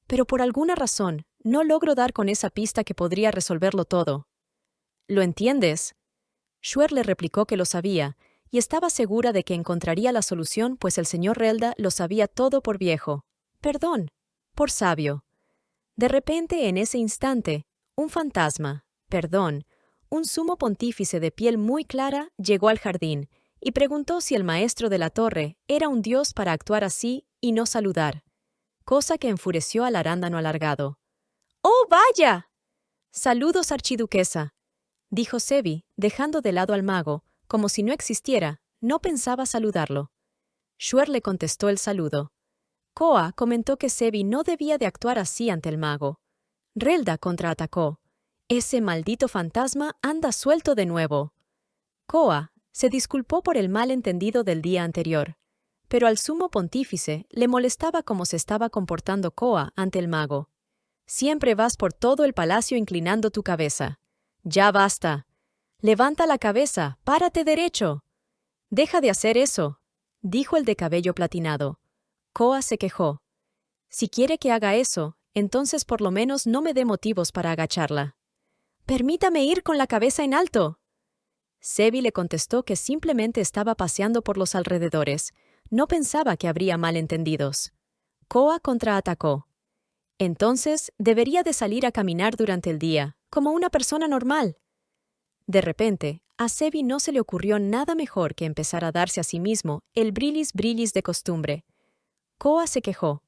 Pero por alguna razón, no logro dar con esa pista que podría resolverlo todo. ¿Lo entiendes? Shuer le replicó que lo sabía, y estaba segura de que encontraría la solución, pues el señor Relda lo sabía todo por viejo. Perdón, por sabio. De repente, en ese instante, un fantasma, un sumo pontífice de piel muy clara, llegó al jardín y preguntó si el maestro de la torre era un dios para actuar así y no saludar, cosa que enfureció al arándano alargado. ¡Oh, vaya! «Saludos, archiduquesa», dijo Sevi, dejando de lado al mago, como si no existiera, no pensaba saludarlo. Shuer le contestó el saludo. Koa comentó que Sevi no debía de actuar así ante el mago. Relda contraatacó. «Ese maldito fantasma anda suelto de nuevo». Koa se disculpó por el malentendido del día anterior, pero al sumo pontífice le molestaba cómo se estaba comportando Koa ante el mago. «Siempre vas por todo el palacio inclinando tu cabeza. Ya basta. Levanta la cabeza, párate derecho». «Deja de hacer eso», dijo el de cabello platinado. Koa se quejó. «Si quiere que haga eso, entonces por lo menos no me dé motivos para agacharla». «Permítame ir con la cabeza en alto». Sevi le contestó que simplemente estaba paseando por los alrededores. No pensaba que habría malentendidos. Koa contraatacó. «Entonces debería de salir a caminar durante el día, como una persona normal». De repente, a Sevi no se le ocurrió nada mejor que empezar a darse a sí mismo el brillis brillis de costumbre. Koa se quejó.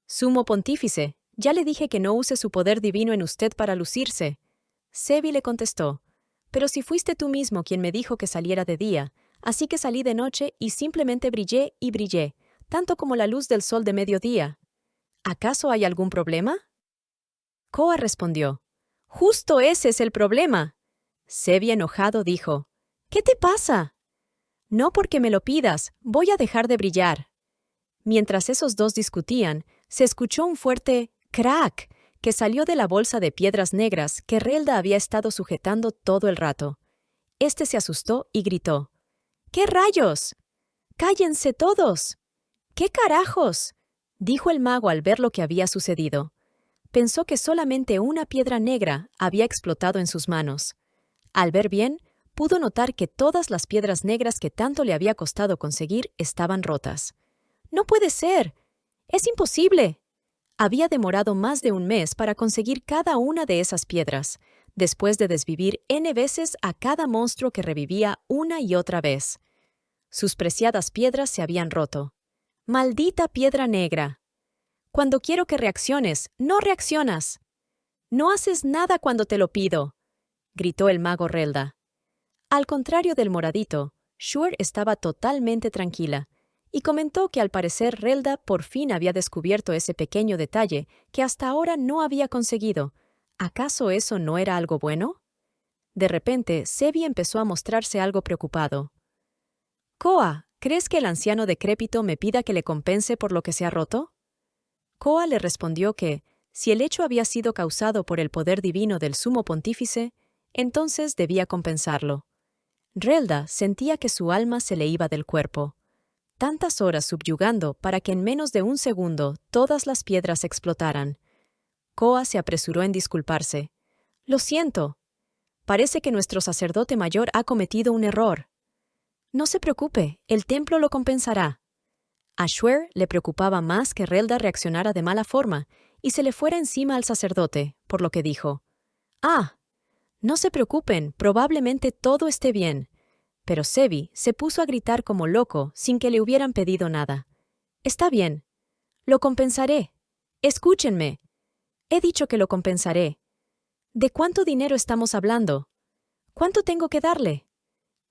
«Sumo pontífice, ya le dije que no use su poder divino en usted para lucirse». Sevi le contestó. «Pero si fuiste tú mismo quien me dijo que saliera de día, así que salí de noche y simplemente brillé y brillé, tanto como la luz del sol de mediodía. ¿Acaso hay algún problema?» Koa respondió. «Justo ese es el problema». Sevi enojado dijo. «¿Qué te pasa?» «No porque me lo pidas, voy a dejar de brillar». Mientras esos dos discutían, se escuchó un fuerte crack que salió de la bolsa de piedras negras que Relda había estado sujetando todo el rato. Este se asustó y gritó. «¿Qué rayos? ¡Cállense todos!» «¿Qué carajos?», dijo el mago al ver lo que había sucedido. Pensó que solamente una piedra negra había explotado en sus manos. Al ver bien, pudo notar que todas las piedras negras que tanto le había costado conseguir estaban rotas. «¡No puede ser! ¡Es imposible! Había demorado más de un mes para conseguir cada una de esas piedras, después de desvivir N veces a cada monstruo que revivía una y otra vez. Sus preciadas piedras se habían roto. ¡Maldita piedra negra! Cuando quiero que reacciones, no reaccionas. No haces nada cuando te lo pido, gritó el mago Relda. Al contrario del moradito, Shuer estaba totalmente tranquila y comentó que al parecer Relda por fin había descubierto ese pequeño detalle que hasta ahora no había conseguido. ¿Acaso eso no era algo bueno? De repente, Sebi empezó a mostrarse algo preocupado. «Koa, ¿crees que el anciano decrépito me pida que le compense por lo que se ha roto?» Koa le respondió que, si el hecho había sido causado por el poder divino del sumo pontífice, entonces debía compensarlo. Relda sentía que su alma se le iba del cuerpo. Tantas horas subyugando para que en menos de un segundo todas las piedras explotaran. Koa se apresuró en disculparse. «Lo siento. Parece que nuestro sacerdote mayor ha cometido un error». «No se preocupe, el templo lo compensará». A Shuer le preocupaba más que Relda reaccionara de mala forma y se le fuera encima al sacerdote, por lo que dijo: «Ah, no se preocupen, probablemente todo esté bien». Pero Sebi se puso a gritar como loco sin que le hubieran pedido nada. «Está bien. Lo compensaré. Escúchenme. He dicho que lo compensaré. ¿De cuánto dinero estamos hablando? ¿Cuánto tengo que darle?»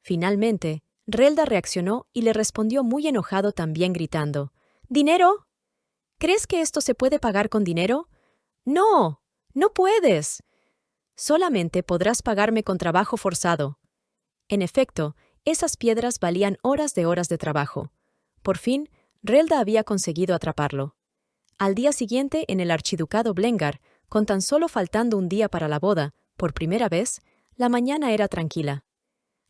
Finalmente, Relda reaccionó y le respondió muy enojado también gritando: «¿Dinero? ¿Crees que esto se puede pagar con dinero? No, no puedes. Solamente podrás pagarme con trabajo forzado». En efecto, esas piedras valían horas de trabajo. Por fin, Relda había conseguido atraparlo. Al día siguiente, en el archiducado Blengar, con tan solo faltando un día para la boda, por primera vez, la mañana era tranquila.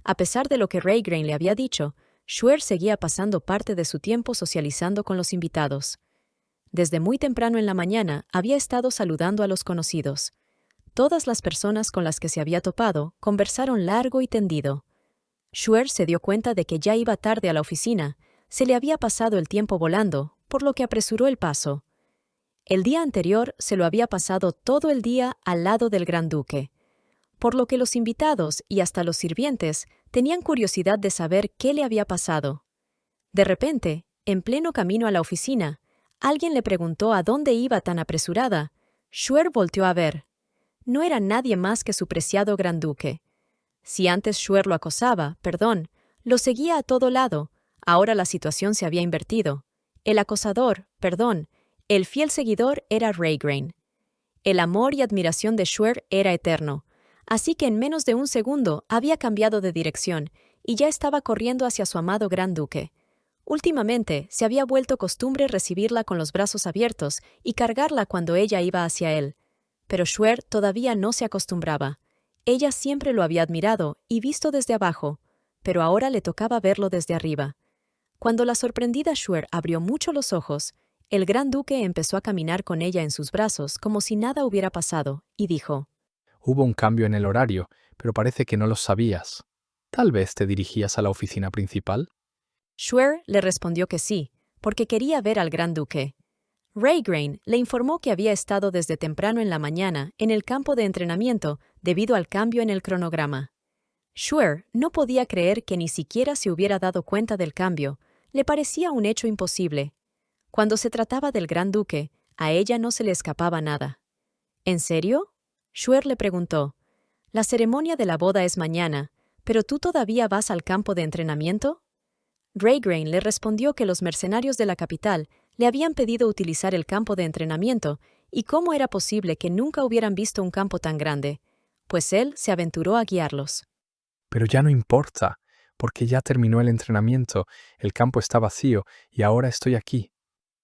A pesar de lo que Raygrain le había dicho, Shuer seguía pasando parte de su tiempo socializando con los invitados. Desde muy temprano en la mañana había estado saludando a los conocidos. Todas las personas con las que se había topado conversaron largo y tendido. Shuer se dio cuenta de que ya iba tarde a la oficina, se le había pasado el tiempo volando, por lo que apresuró el paso. El día anterior se lo había pasado todo el día al lado del Gran Duque, por lo que los invitados y hasta los sirvientes tenían curiosidad de saber qué le había pasado. De repente, en pleno camino a la oficina, alguien le preguntó a dónde iba tan apresurada. Shuer volteó a ver. No era nadie más que su preciado Gran Duque. Si antes Shuer lo seguía a todo lado, ahora la situación se había invertido. El fiel seguidor era Raygrain. El amor y admiración de Shuer era eterno, así que en menos de un segundo había cambiado de dirección y ya estaba corriendo hacia su amado Gran Duque. Últimamente se había vuelto costumbre recibirla con los brazos abiertos y cargarla cuando ella iba hacia él. Pero Shuer todavía no se acostumbraba. Ella siempre lo había admirado y visto desde abajo, pero ahora le tocaba verlo desde arriba. Cuando la sorprendida Shuer abrió mucho los ojos, el Gran Duque empezó a caminar con ella en sus brazos como si nada hubiera pasado, y dijo: Hubo un cambio en el horario, pero parece que no lo sabías. ¿Tal vez te dirigías a la oficina principal? Shuer le respondió que sí, porque quería ver al Gran Duque. Raygrain le informó que había estado desde temprano en la mañana en el campo de entrenamiento debido al cambio en el cronograma. Shuer no podía creer que ni siquiera se hubiera dado cuenta del cambio, le parecía un hecho imposible. Cuando se trataba del Gran Duque, a ella no se le escapaba nada. ¿En serio? Shuer le preguntó. La ceremonia de la boda es mañana, ¿pero tú todavía vas al campo de entrenamiento? Raygrain le respondió que los mercenarios de la capital le habían pedido utilizar el campo de entrenamiento y cómo era posible que nunca hubieran visto un campo tan grande, pues él se aventuró a guiarlos. Pero ya no importa, porque ya terminó el entrenamiento, el campo está vacío y ahora estoy aquí.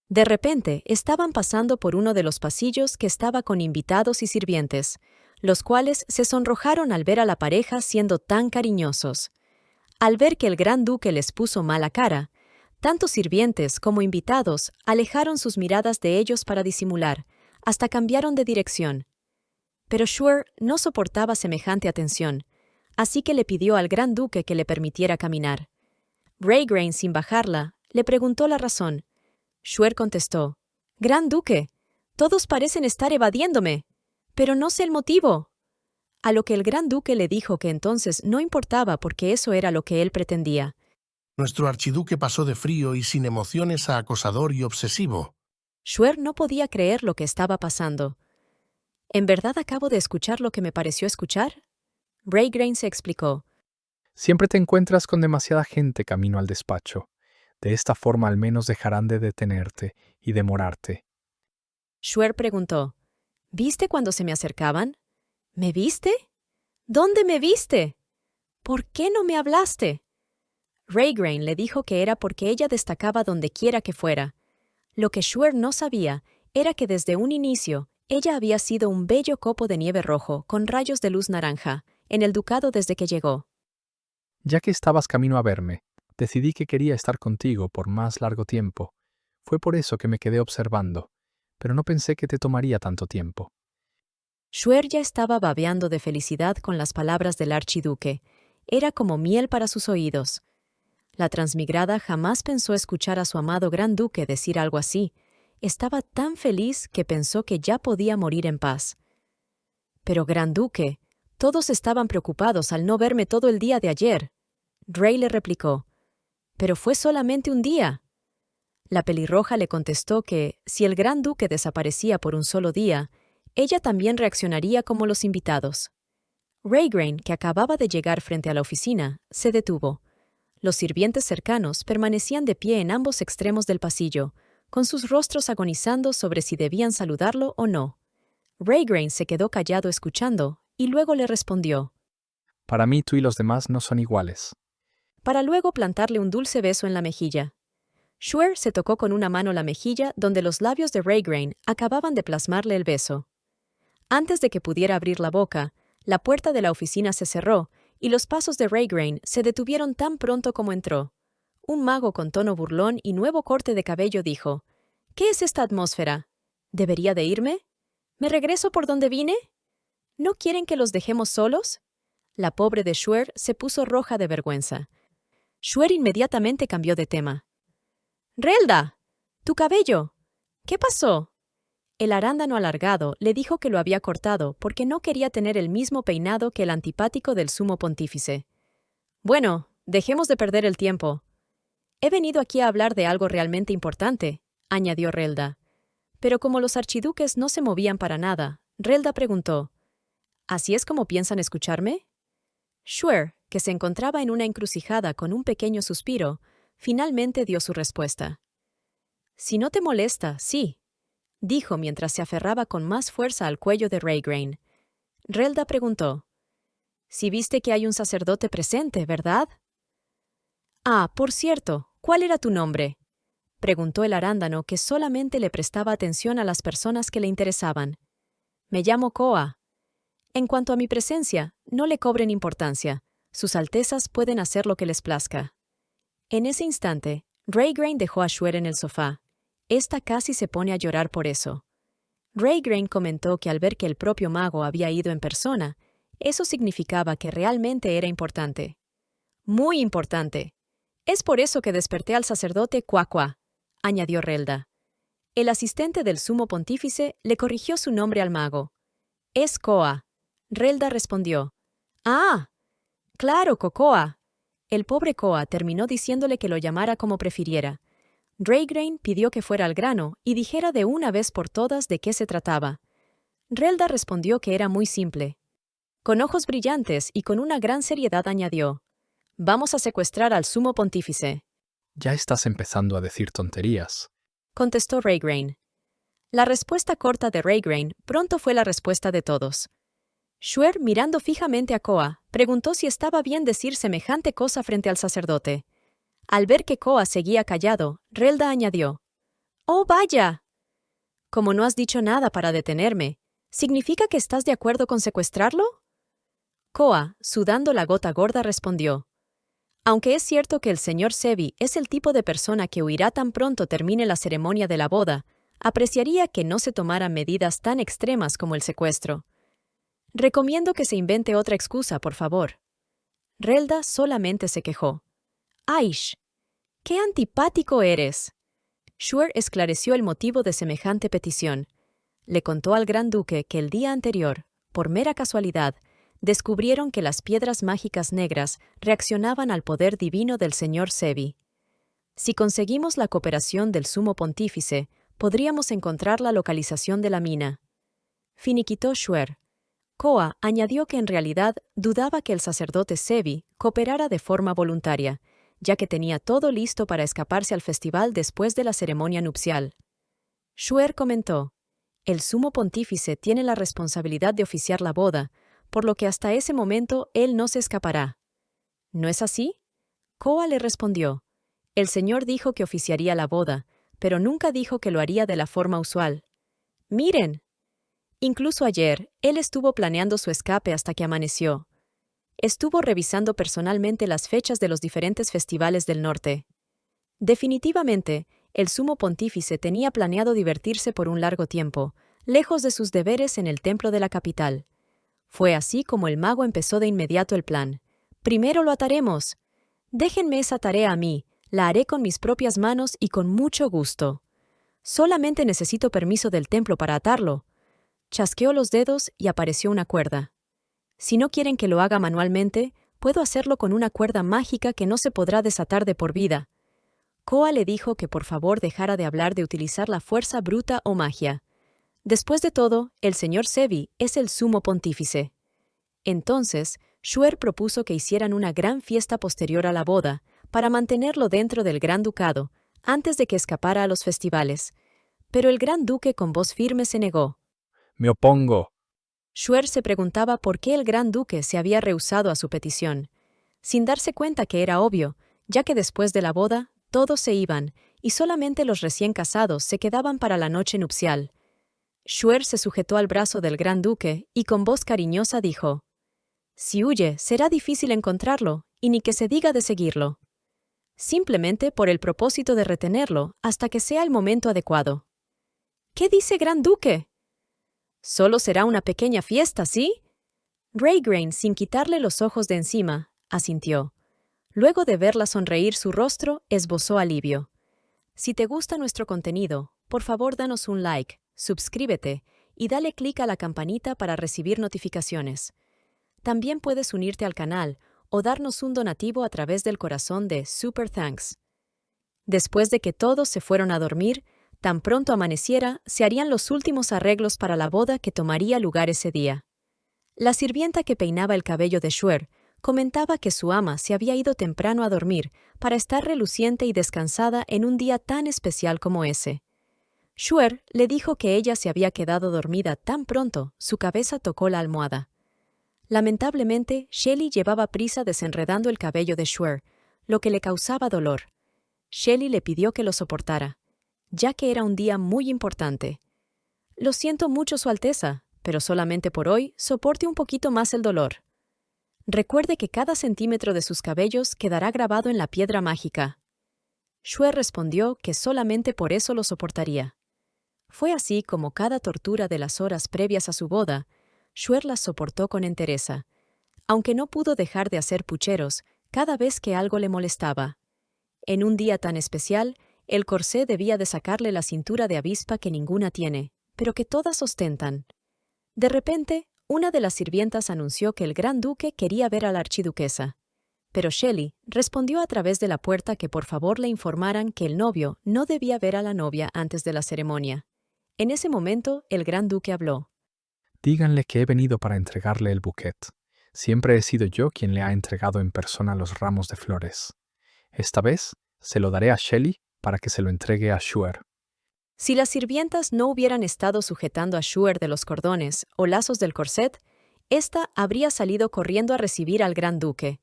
De repente, estaban pasando por uno de los pasillos que estaba con invitados y sirvientes, los cuales se sonrojaron al ver a la pareja siendo tan cariñosos. Al ver que el Gran Duque les puso mala cara, tanto sirvientes como invitados alejaron sus miradas de ellos para disimular, hasta cambiaron de dirección. Pero Shuer no soportaba semejante atención, así que le pidió al Gran Duque que le permitiera caminar. Raygrain, sin bajarla, le preguntó la razón. Shuer contestó: Gran Duque, todos parecen estar evadiéndome, pero no sé el motivo. A lo que el Gran Duque le dijo que entonces no importaba porque eso era lo que él pretendía. Nuestro archiduque pasó de frío y sin emociones a acosador y obsesivo. Schwer no podía creer lo que estaba pasando. ¿En verdad acabo de escuchar lo que me pareció escuchar? Raygrain se explicó. Siempre te encuentras con demasiada gente camino al despacho. De esta forma al menos dejarán de detenerte y demorarte. Schwer preguntó. ¿Viste cuando se me acercaban? ¿Me viste? ¿Dónde me viste? ¿Por qué no me hablaste? Raygrain le dijo que era porque ella destacaba donde quiera que fuera. Lo que Schwer no sabía era que desde un inicio ella había sido un bello copo de nieve rojo con rayos de luz naranja en el ducado desde que llegó. Ya que estabas camino a verme, decidí que quería estar contigo por más largo tiempo. Fue por eso que me quedé observando, pero no pensé que te tomaría tanto tiempo. Schwer ya estaba babeando de felicidad con las palabras del archiduque. Era como miel para sus oídos. La transmigrada jamás pensó escuchar a su amado Gran Duque decir algo así. Estaba tan feliz que pensó que ya podía morir en paz. Pero Gran Duque, todos estaban preocupados al no verme todo el día de ayer. Ray le replicó, «Pero fue solamente un día». La pelirroja le contestó que, si el Gran Duque desaparecía por un solo día, ella también reaccionaría como los invitados. Raygrain, que acababa de llegar frente a la oficina, se detuvo. Los sirvientes cercanos permanecían de pie en ambos extremos del pasillo, con sus rostros agonizando sobre si debían saludarlo o no. Raygrain se quedó callado escuchando, y luego le respondió, Para mí tú y los demás no son iguales. para luego plantarle un dulce beso en la mejilla. Schwer se tocó con una mano la mejilla donde los labios de Raygrain acababan de plasmarle el beso. Antes de que pudiera abrir la boca, la puerta de la oficina se cerró y los pasos de Raygrain se detuvieron tan pronto como entró. Un mago con tono burlón y nuevo corte de cabello dijo, «¿Qué es esta atmósfera? ¿Debería de irme? ¿Me regreso por donde vine? ¿No quieren que los dejemos solos?» La pobre de Schwer se puso roja de vergüenza. Schwer inmediatamente cambió de tema. «Relda, tu cabello. ¿Qué pasó?» El arándano alargado le dijo que lo había cortado porque no quería tener el mismo peinado que el antipático del sumo pontífice. «Bueno, dejemos de perder el tiempo. He venido aquí a hablar de algo realmente importante», añadió Relda. Pero como los archiduques no se movían para nada, Relda preguntó, «¿Así es como piensan escucharme?» Schwer, que se encontraba en una encrucijada con un pequeño suspiro, finalmente dio su respuesta. «Si no te molesta, sí», dijo mientras se aferraba con más fuerza al cuello de Raygrain. Relda preguntó, «Si viste que hay un sacerdote presente, ¿verdad?» «Ah, por cierto, ¿cuál era tu nombre?», preguntó el arándano que solamente le prestaba atención a las personas que le interesaban. «Me llamo Koa. En cuanto a mi presencia, no le cobren importancia. Sus altezas pueden hacer lo que les plazca». En ese instante, Raygrain dejó a Schwer en el sofá. Esta casi se pone a llorar por eso. Raygrain comentó que al ver que el propio mago había ido en persona, eso significaba que realmente era importante. «Muy importante. Es por eso que desperté al sacerdote Quaqua», añadió Relda. El asistente del sumo pontífice le corrigió su nombre al mago. «Es Koa». Relda respondió. «Ah, claro, Cocoa». El pobre Koa terminó diciéndole que lo llamara como prefiriera. Raygrain pidió que fuera al grano y dijera de una vez por todas de qué se trataba. Relda respondió que era muy simple. Con ojos brillantes y con una gran seriedad añadió, «Vamos a secuestrar al sumo pontífice», Ya estás empezando a decir tonterías. contestó Raygrain. La respuesta corta de Raygrain pronto fue la respuesta de todos. Schwer, mirando fijamente a Koa, preguntó si estaba bien decir semejante cosa frente al sacerdote. Al ver que Koa seguía callado, Relda añadió, «¡Oh, vaya! Como no has dicho nada para detenerme, ¿significa que estás de acuerdo con secuestrarlo?» Koa, sudando la gota gorda, respondió, «Aunque es cierto que el señor Sebi es el tipo de persona que huirá tan pronto termine la ceremonia de la boda, apreciaría que no se tomaran medidas tan extremas como el secuestro. Recomiendo que se invente otra excusa, por favor». Relda solamente se quejó. «¡Aish! ¡Qué antipático eres! Shuer esclareció el motivo de semejante petición. Le contó al gran duque que el día anterior, por mera casualidad, descubrieron que las piedras mágicas negras reaccionaban al poder divino del señor Sevi. Si conseguimos la cooperación del sumo pontífice, podríamos encontrar la localización de la mina. Finiquitó Shuer. Koa añadió que en realidad dudaba que el sacerdote Sevi cooperara de forma voluntaria, ya que tenía todo listo para escaparse al festival después de la ceremonia nupcial. Shuer comentó: «El sumo pontífice tiene la responsabilidad de oficiar la boda, por lo que hasta ese momento él no se escapará». ¿No es así? Koa le respondió: «El señor dijo que oficiaría la boda, pero nunca dijo que lo haría de la forma usual. ¡Miren!». Incluso ayer, él estuvo planeando su escape hasta que amaneció. Estuvo revisando personalmente las fechas de los diferentes festivales del norte. Definitivamente, el sumo pontífice tenía planeado divertirse por un largo tiempo, lejos de sus deberes en el templo de la capital. Fue así como el mago empezó de inmediato el plan. «Primero lo ataremos. Déjenme esa tarea a mí, la haré con mis propias manos y con mucho gusto. Solamente necesito permiso del templo para atarlo». Chasqueó los dedos y apareció una cuerda. «Si no quieren que lo haga manualmente, puedo hacerlo con una cuerda mágica que no se podrá desatar de por vida». Koa le dijo que por favor dejara de hablar de utilizar la fuerza bruta o magia. Después de todo, el señor Sevi es el sumo pontífice. Entonces, Shuer propuso que hicieran una gran fiesta posterior a la boda, para mantenerlo dentro del gran ducado, antes de que escapara a los festivales. Pero el gran duque con voz firme se negó. Me opongo. Shuer se preguntaba por qué el gran duque se había rehusado a su petición, sin darse cuenta que era obvio, ya que después de la boda, todos se iban, y solamente los recién casados se quedaban para la noche nupcial. Shuer se sujetó al brazo del gran duque y con voz cariñosa dijo: «Si huye, será difícil encontrarlo, y ni que se diga de seguirlo. Simplemente por el propósito de retenerlo hasta que sea el momento adecuado». «¿Qué dice, gran duque?» «Solo será una pequeña fiesta, ¿sí?». Raygrain, sin quitarle los ojos de encima, asintió. Luego de verla sonreír su rostro, esbozó alivio. Si te gusta nuestro contenido, por favor danos un like, suscríbete y dale clic a la campanita para recibir notificaciones. También puedes unirte al canal o darnos un donativo a través del corazón de Super Thanks. Después de que todos se fueron a dormir, tan pronto amaneciera, se harían los últimos arreglos para la boda que tomaría lugar ese día. La sirvienta que peinaba el cabello de Shuer comentaba que su ama se había ido temprano a dormir para estar reluciente y descansada en un día tan especial como ese. Shuer le dijo que ella se había quedado dormida tan pronto, su cabeza tocó la almohada. Lamentablemente, Shelly llevaba prisa desenredando el cabello de Shuer, lo que le causaba dolor. Shelly le pidió que lo soportara, ya que era un día muy importante. «Lo siento mucho, Su Alteza, pero solamente por hoy soporte un poquito más el dolor. Recuerde que cada centímetro de sus cabellos quedará grabado en la piedra mágica». Shuer respondió que solamente por eso lo soportaría. Fue así como cada tortura de las horas previas a su boda, Shuer las soportó con entereza, aunque no pudo dejar de hacer pucheros cada vez que algo le molestaba. En un día tan especial, el corsé debía de sacarle la cintura de avispa que ninguna tiene, pero que todas ostentan. De repente, una de las sirvientas anunció que el gran duque quería ver a la archiduquesa. Pero Shelly respondió a través de la puerta que por favor le informaran que el novio no debía ver a la novia antes de la ceremonia. En ese momento, el gran duque habló. Díganle que he venido para entregarle el buquet. Siempre he sido yo quien le ha entregado en persona los ramos de flores. Esta vez se lo daré a Shelly para que se lo entregue a Shuer. Si las sirvientas no hubieran estado sujetando a Shuer de los cordones o lazos del corset, ésta habría salido corriendo a recibir al gran duque.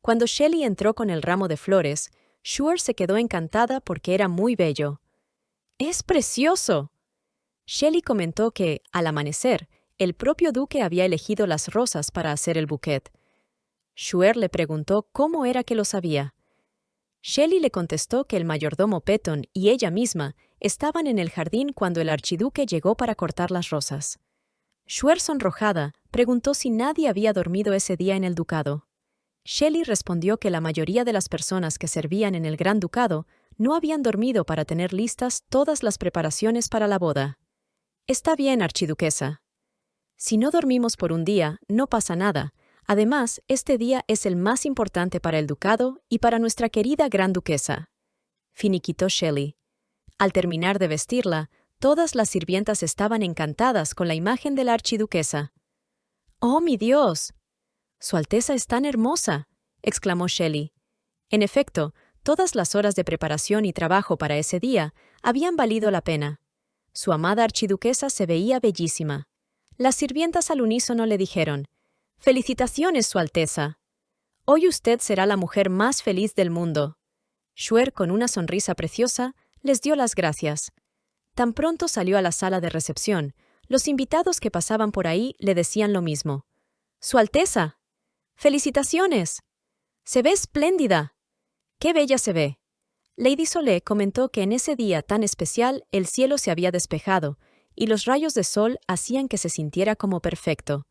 Cuando Shelly entró con el ramo de flores, Shuer se quedó encantada porque era muy bello. «¡Es precioso!». Shelly comentó que, al amanecer, el propio duque había elegido las rosas para hacer el buquet. Shuer le preguntó cómo era que lo sabía. Shelly le contestó que el mayordomo Petton y ella misma estaban en el jardín cuando el archiduque llegó para cortar las rosas. Shuer, sonrojada, preguntó si nadie había dormido ese día en el ducado. Shelly respondió que la mayoría de las personas que servían en el gran ducado no habían dormido para tener listas todas las preparaciones para la boda. Está bien, archiduquesa. Si no dormimos por un día, no pasa nada. Además, este día es el más importante para el ducado y para nuestra querida gran duquesa. Finiquitó Shelley. Al terminar de vestirla, todas las sirvientas estaban encantadas con la imagen de la archiduquesa. ¡Oh, mi Dios! ¡Su Alteza es tan hermosa!, exclamó Shelley. En efecto, todas las horas de preparación y trabajo para ese día habían valido la pena. Su amada archiduquesa se veía bellísima. Las sirvientas al unísono le dijeron: «¡Felicitaciones, Su Alteza! Hoy usted será la mujer más feliz del mundo». Shuer, con una sonrisa preciosa, les dio las gracias. Tan pronto salió a la sala de recepción, los invitados que pasaban por ahí le decían lo mismo. «¡Su Alteza! ¡Felicitaciones! ¡Se ve espléndida! ¡Qué bella se ve!». Lady Solé comentó que en ese día tan especial el cielo se había despejado y los rayos de sol hacían que se sintiera como perfecto.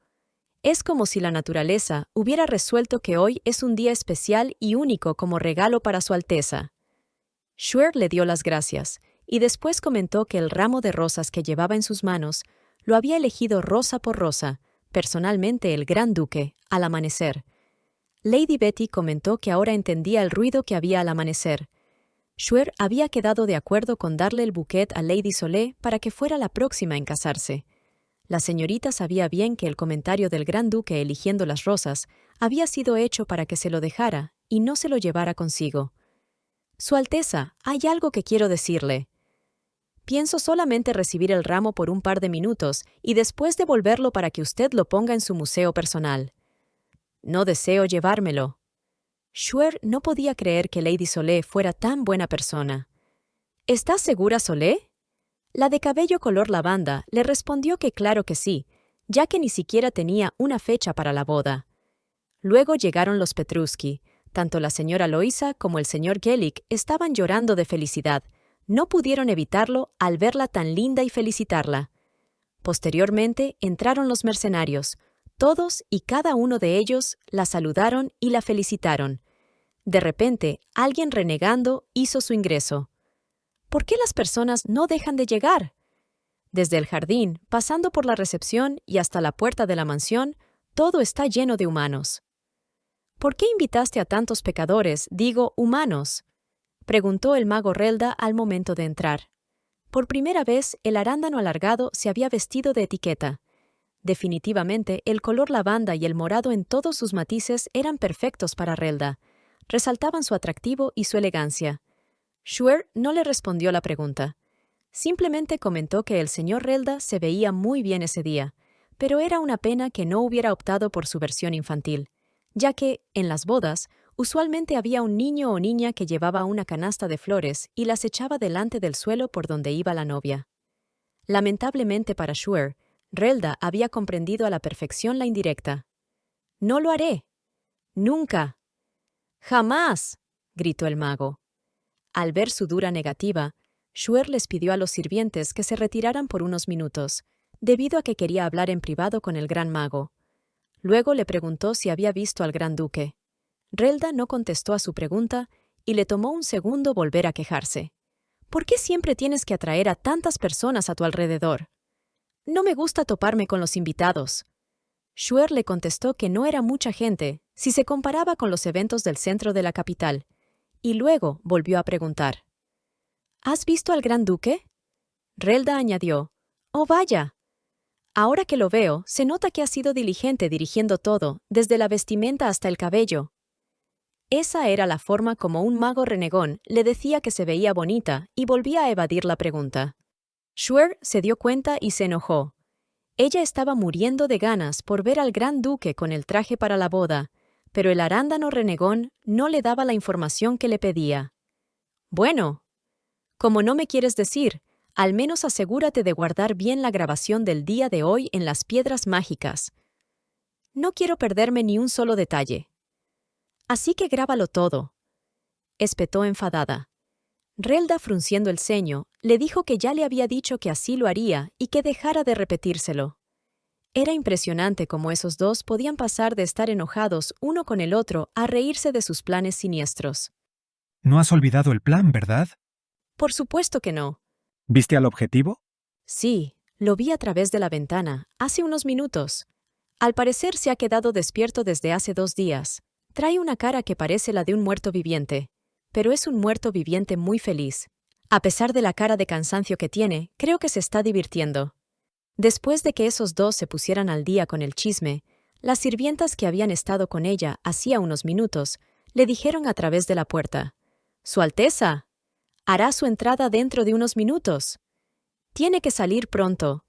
Es como si la naturaleza hubiera resuelto que hoy es un día especial y único como regalo para Su Alteza. Shuer le dio las gracias y después comentó que el ramo de rosas que llevaba en sus manos lo había elegido rosa por rosa, personalmente el Gran Duque, al amanecer. Lady Betty comentó que ahora entendía el ruido que había al amanecer. Shuer había quedado de acuerdo con darle el bouquet a Lady Solé para que fuera la próxima en casarse. La señorita sabía bien que el comentario del Gran Duque eligiendo las rosas había sido hecho para que se lo dejara y no se lo llevara consigo. «Su Alteza, hay algo que quiero decirle. Pienso solamente recibir el ramo por un par de minutos y después devolverlo para que usted lo ponga en su museo personal. No deseo llevármelo». Shuer no podía creer que Lady Solé fuera tan buena persona. «¿Estás segura, Solé?». La de cabello color lavanda le respondió que claro que sí, ya que ni siquiera tenía una fecha para la boda. Luego llegaron los Petruski. Tanto la señora Loisa como el señor Gellick estaban llorando de felicidad. No pudieron evitarlo al verla tan linda y felicitarla. Posteriormente entraron los mercenarios. Todos y cada uno de ellos la saludaron y la felicitaron. De repente, alguien renegando hizo su ingreso. ¿Por qué las personas no dejan de llegar? Desde el jardín, pasando por la recepción y hasta la puerta de la mansión, todo está lleno de humanos. ¿Por qué invitaste a tantos pecadores, digo, humanos?, preguntó el mago Relda al momento de entrar. Por primera vez, el arándano alargado se había vestido de etiqueta. Definitivamente, el color lavanda y el morado en todos sus matices eran perfectos para Relda. Resaltaban su atractivo y su elegancia. Shuer no le respondió la pregunta. Simplemente comentó que el señor Relda se veía muy bien ese día, pero era una pena que no hubiera optado por su versión infantil, ya que, en las bodas, usualmente había un niño o niña que llevaba una canasta de flores y las echaba delante del suelo por donde iba la novia. Lamentablemente para Shuer, Relda había comprendido a la perfección la indirecta. «No lo haré. Nunca. Jamás», gritó el mago. Al ver su dura negativa, Shuer les pidió a los sirvientes que se retiraran por unos minutos, debido a que quería hablar en privado con el gran mago. Luego le preguntó si había visto al gran duque. Relda no contestó a su pregunta y le tomó un segundo volver a quejarse. «¿Por qué siempre tienes que atraer a tantas personas a tu alrededor? No me gusta toparme con los invitados». Shuer le contestó que no era mucha gente si se comparaba con los eventos del centro de la capital, y luego volvió a preguntar. «¿Has visto al gran duque?». Relda añadió: «Oh, vaya. Ahora que lo veo, se nota que ha sido diligente dirigiendo todo, desde la vestimenta hasta el cabello». Esa era la forma como un mago renegón le decía que se veía bonita y volvía a evadir la pregunta. Shuer se dio cuenta y se enojó. Ella estaba muriendo de ganas por ver al gran duque con el traje para la boda, pero el arándano renegón no le daba la información que le pedía. «Bueno, como no me quieres decir, al menos asegúrate de guardar bien la grabación del día de hoy en las piedras mágicas. No quiero perderme ni un solo detalle. Así que grábalo todo», espetó enfadada. Relda, frunciendo el ceño, le dijo que ya le había dicho que así lo haría y que dejara de repetírselo. Era impresionante cómo esos dos podían pasar de estar enojados uno con el otro a reírse de sus planes siniestros. No has olvidado el plan, ¿verdad? Por supuesto que no. ¿Viste al objetivo? Sí, lo vi a través de la ventana, hace unos minutos. Al parecer se ha quedado despierto desde hace 2 días. Trae una cara que parece la de un muerto viviente, pero es un muerto viviente muy feliz. A pesar de la cara de cansancio que tiene, creo que se está divirtiendo. Después de que esos dos se pusieran al día con el chisme, las sirvientas que habían estado con ella hacía unos minutos le dijeron a través de la puerta: «Su Alteza, hará su entrada dentro de unos minutos. Tiene que salir pronto».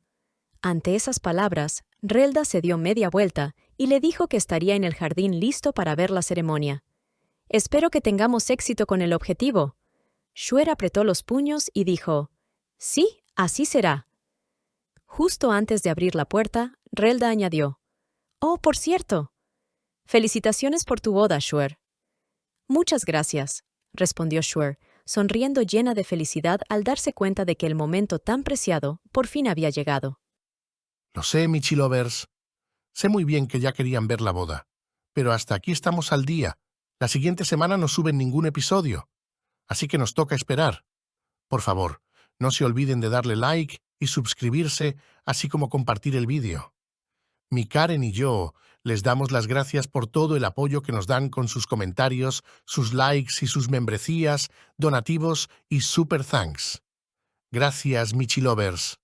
Ante esas palabras, Relda se dio media vuelta y le dijo que estaría en el jardín listo para ver la ceremonia. «Espero que tengamos éxito con el objetivo». Shuer apretó los puños y dijo: «Sí, así será». Justo antes de abrir la puerta, Relda añadió: «Oh, por cierto. Felicitaciones por tu boda, Shuer». «Muchas gracias», respondió Shuer, sonriendo llena de felicidad al darse cuenta de que el momento tan preciado por fin había llegado. Lo sé, Michilovers. Sé muy bien que ya querían ver la boda. Pero hasta aquí estamos al día. La siguiente semana no suben ningún episodio. Así que nos toca esperar. Por favor, no se olviden de darle like y suscribirse, así como compartir el vídeo. Mi Karen y yo les damos las gracias por todo el apoyo que nos dan con sus comentarios, sus likes y sus membresías, donativos y super thanks. Gracias, Michilovers.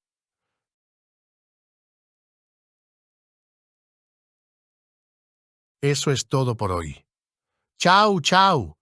Eso es todo por hoy. ¡Chao, chao!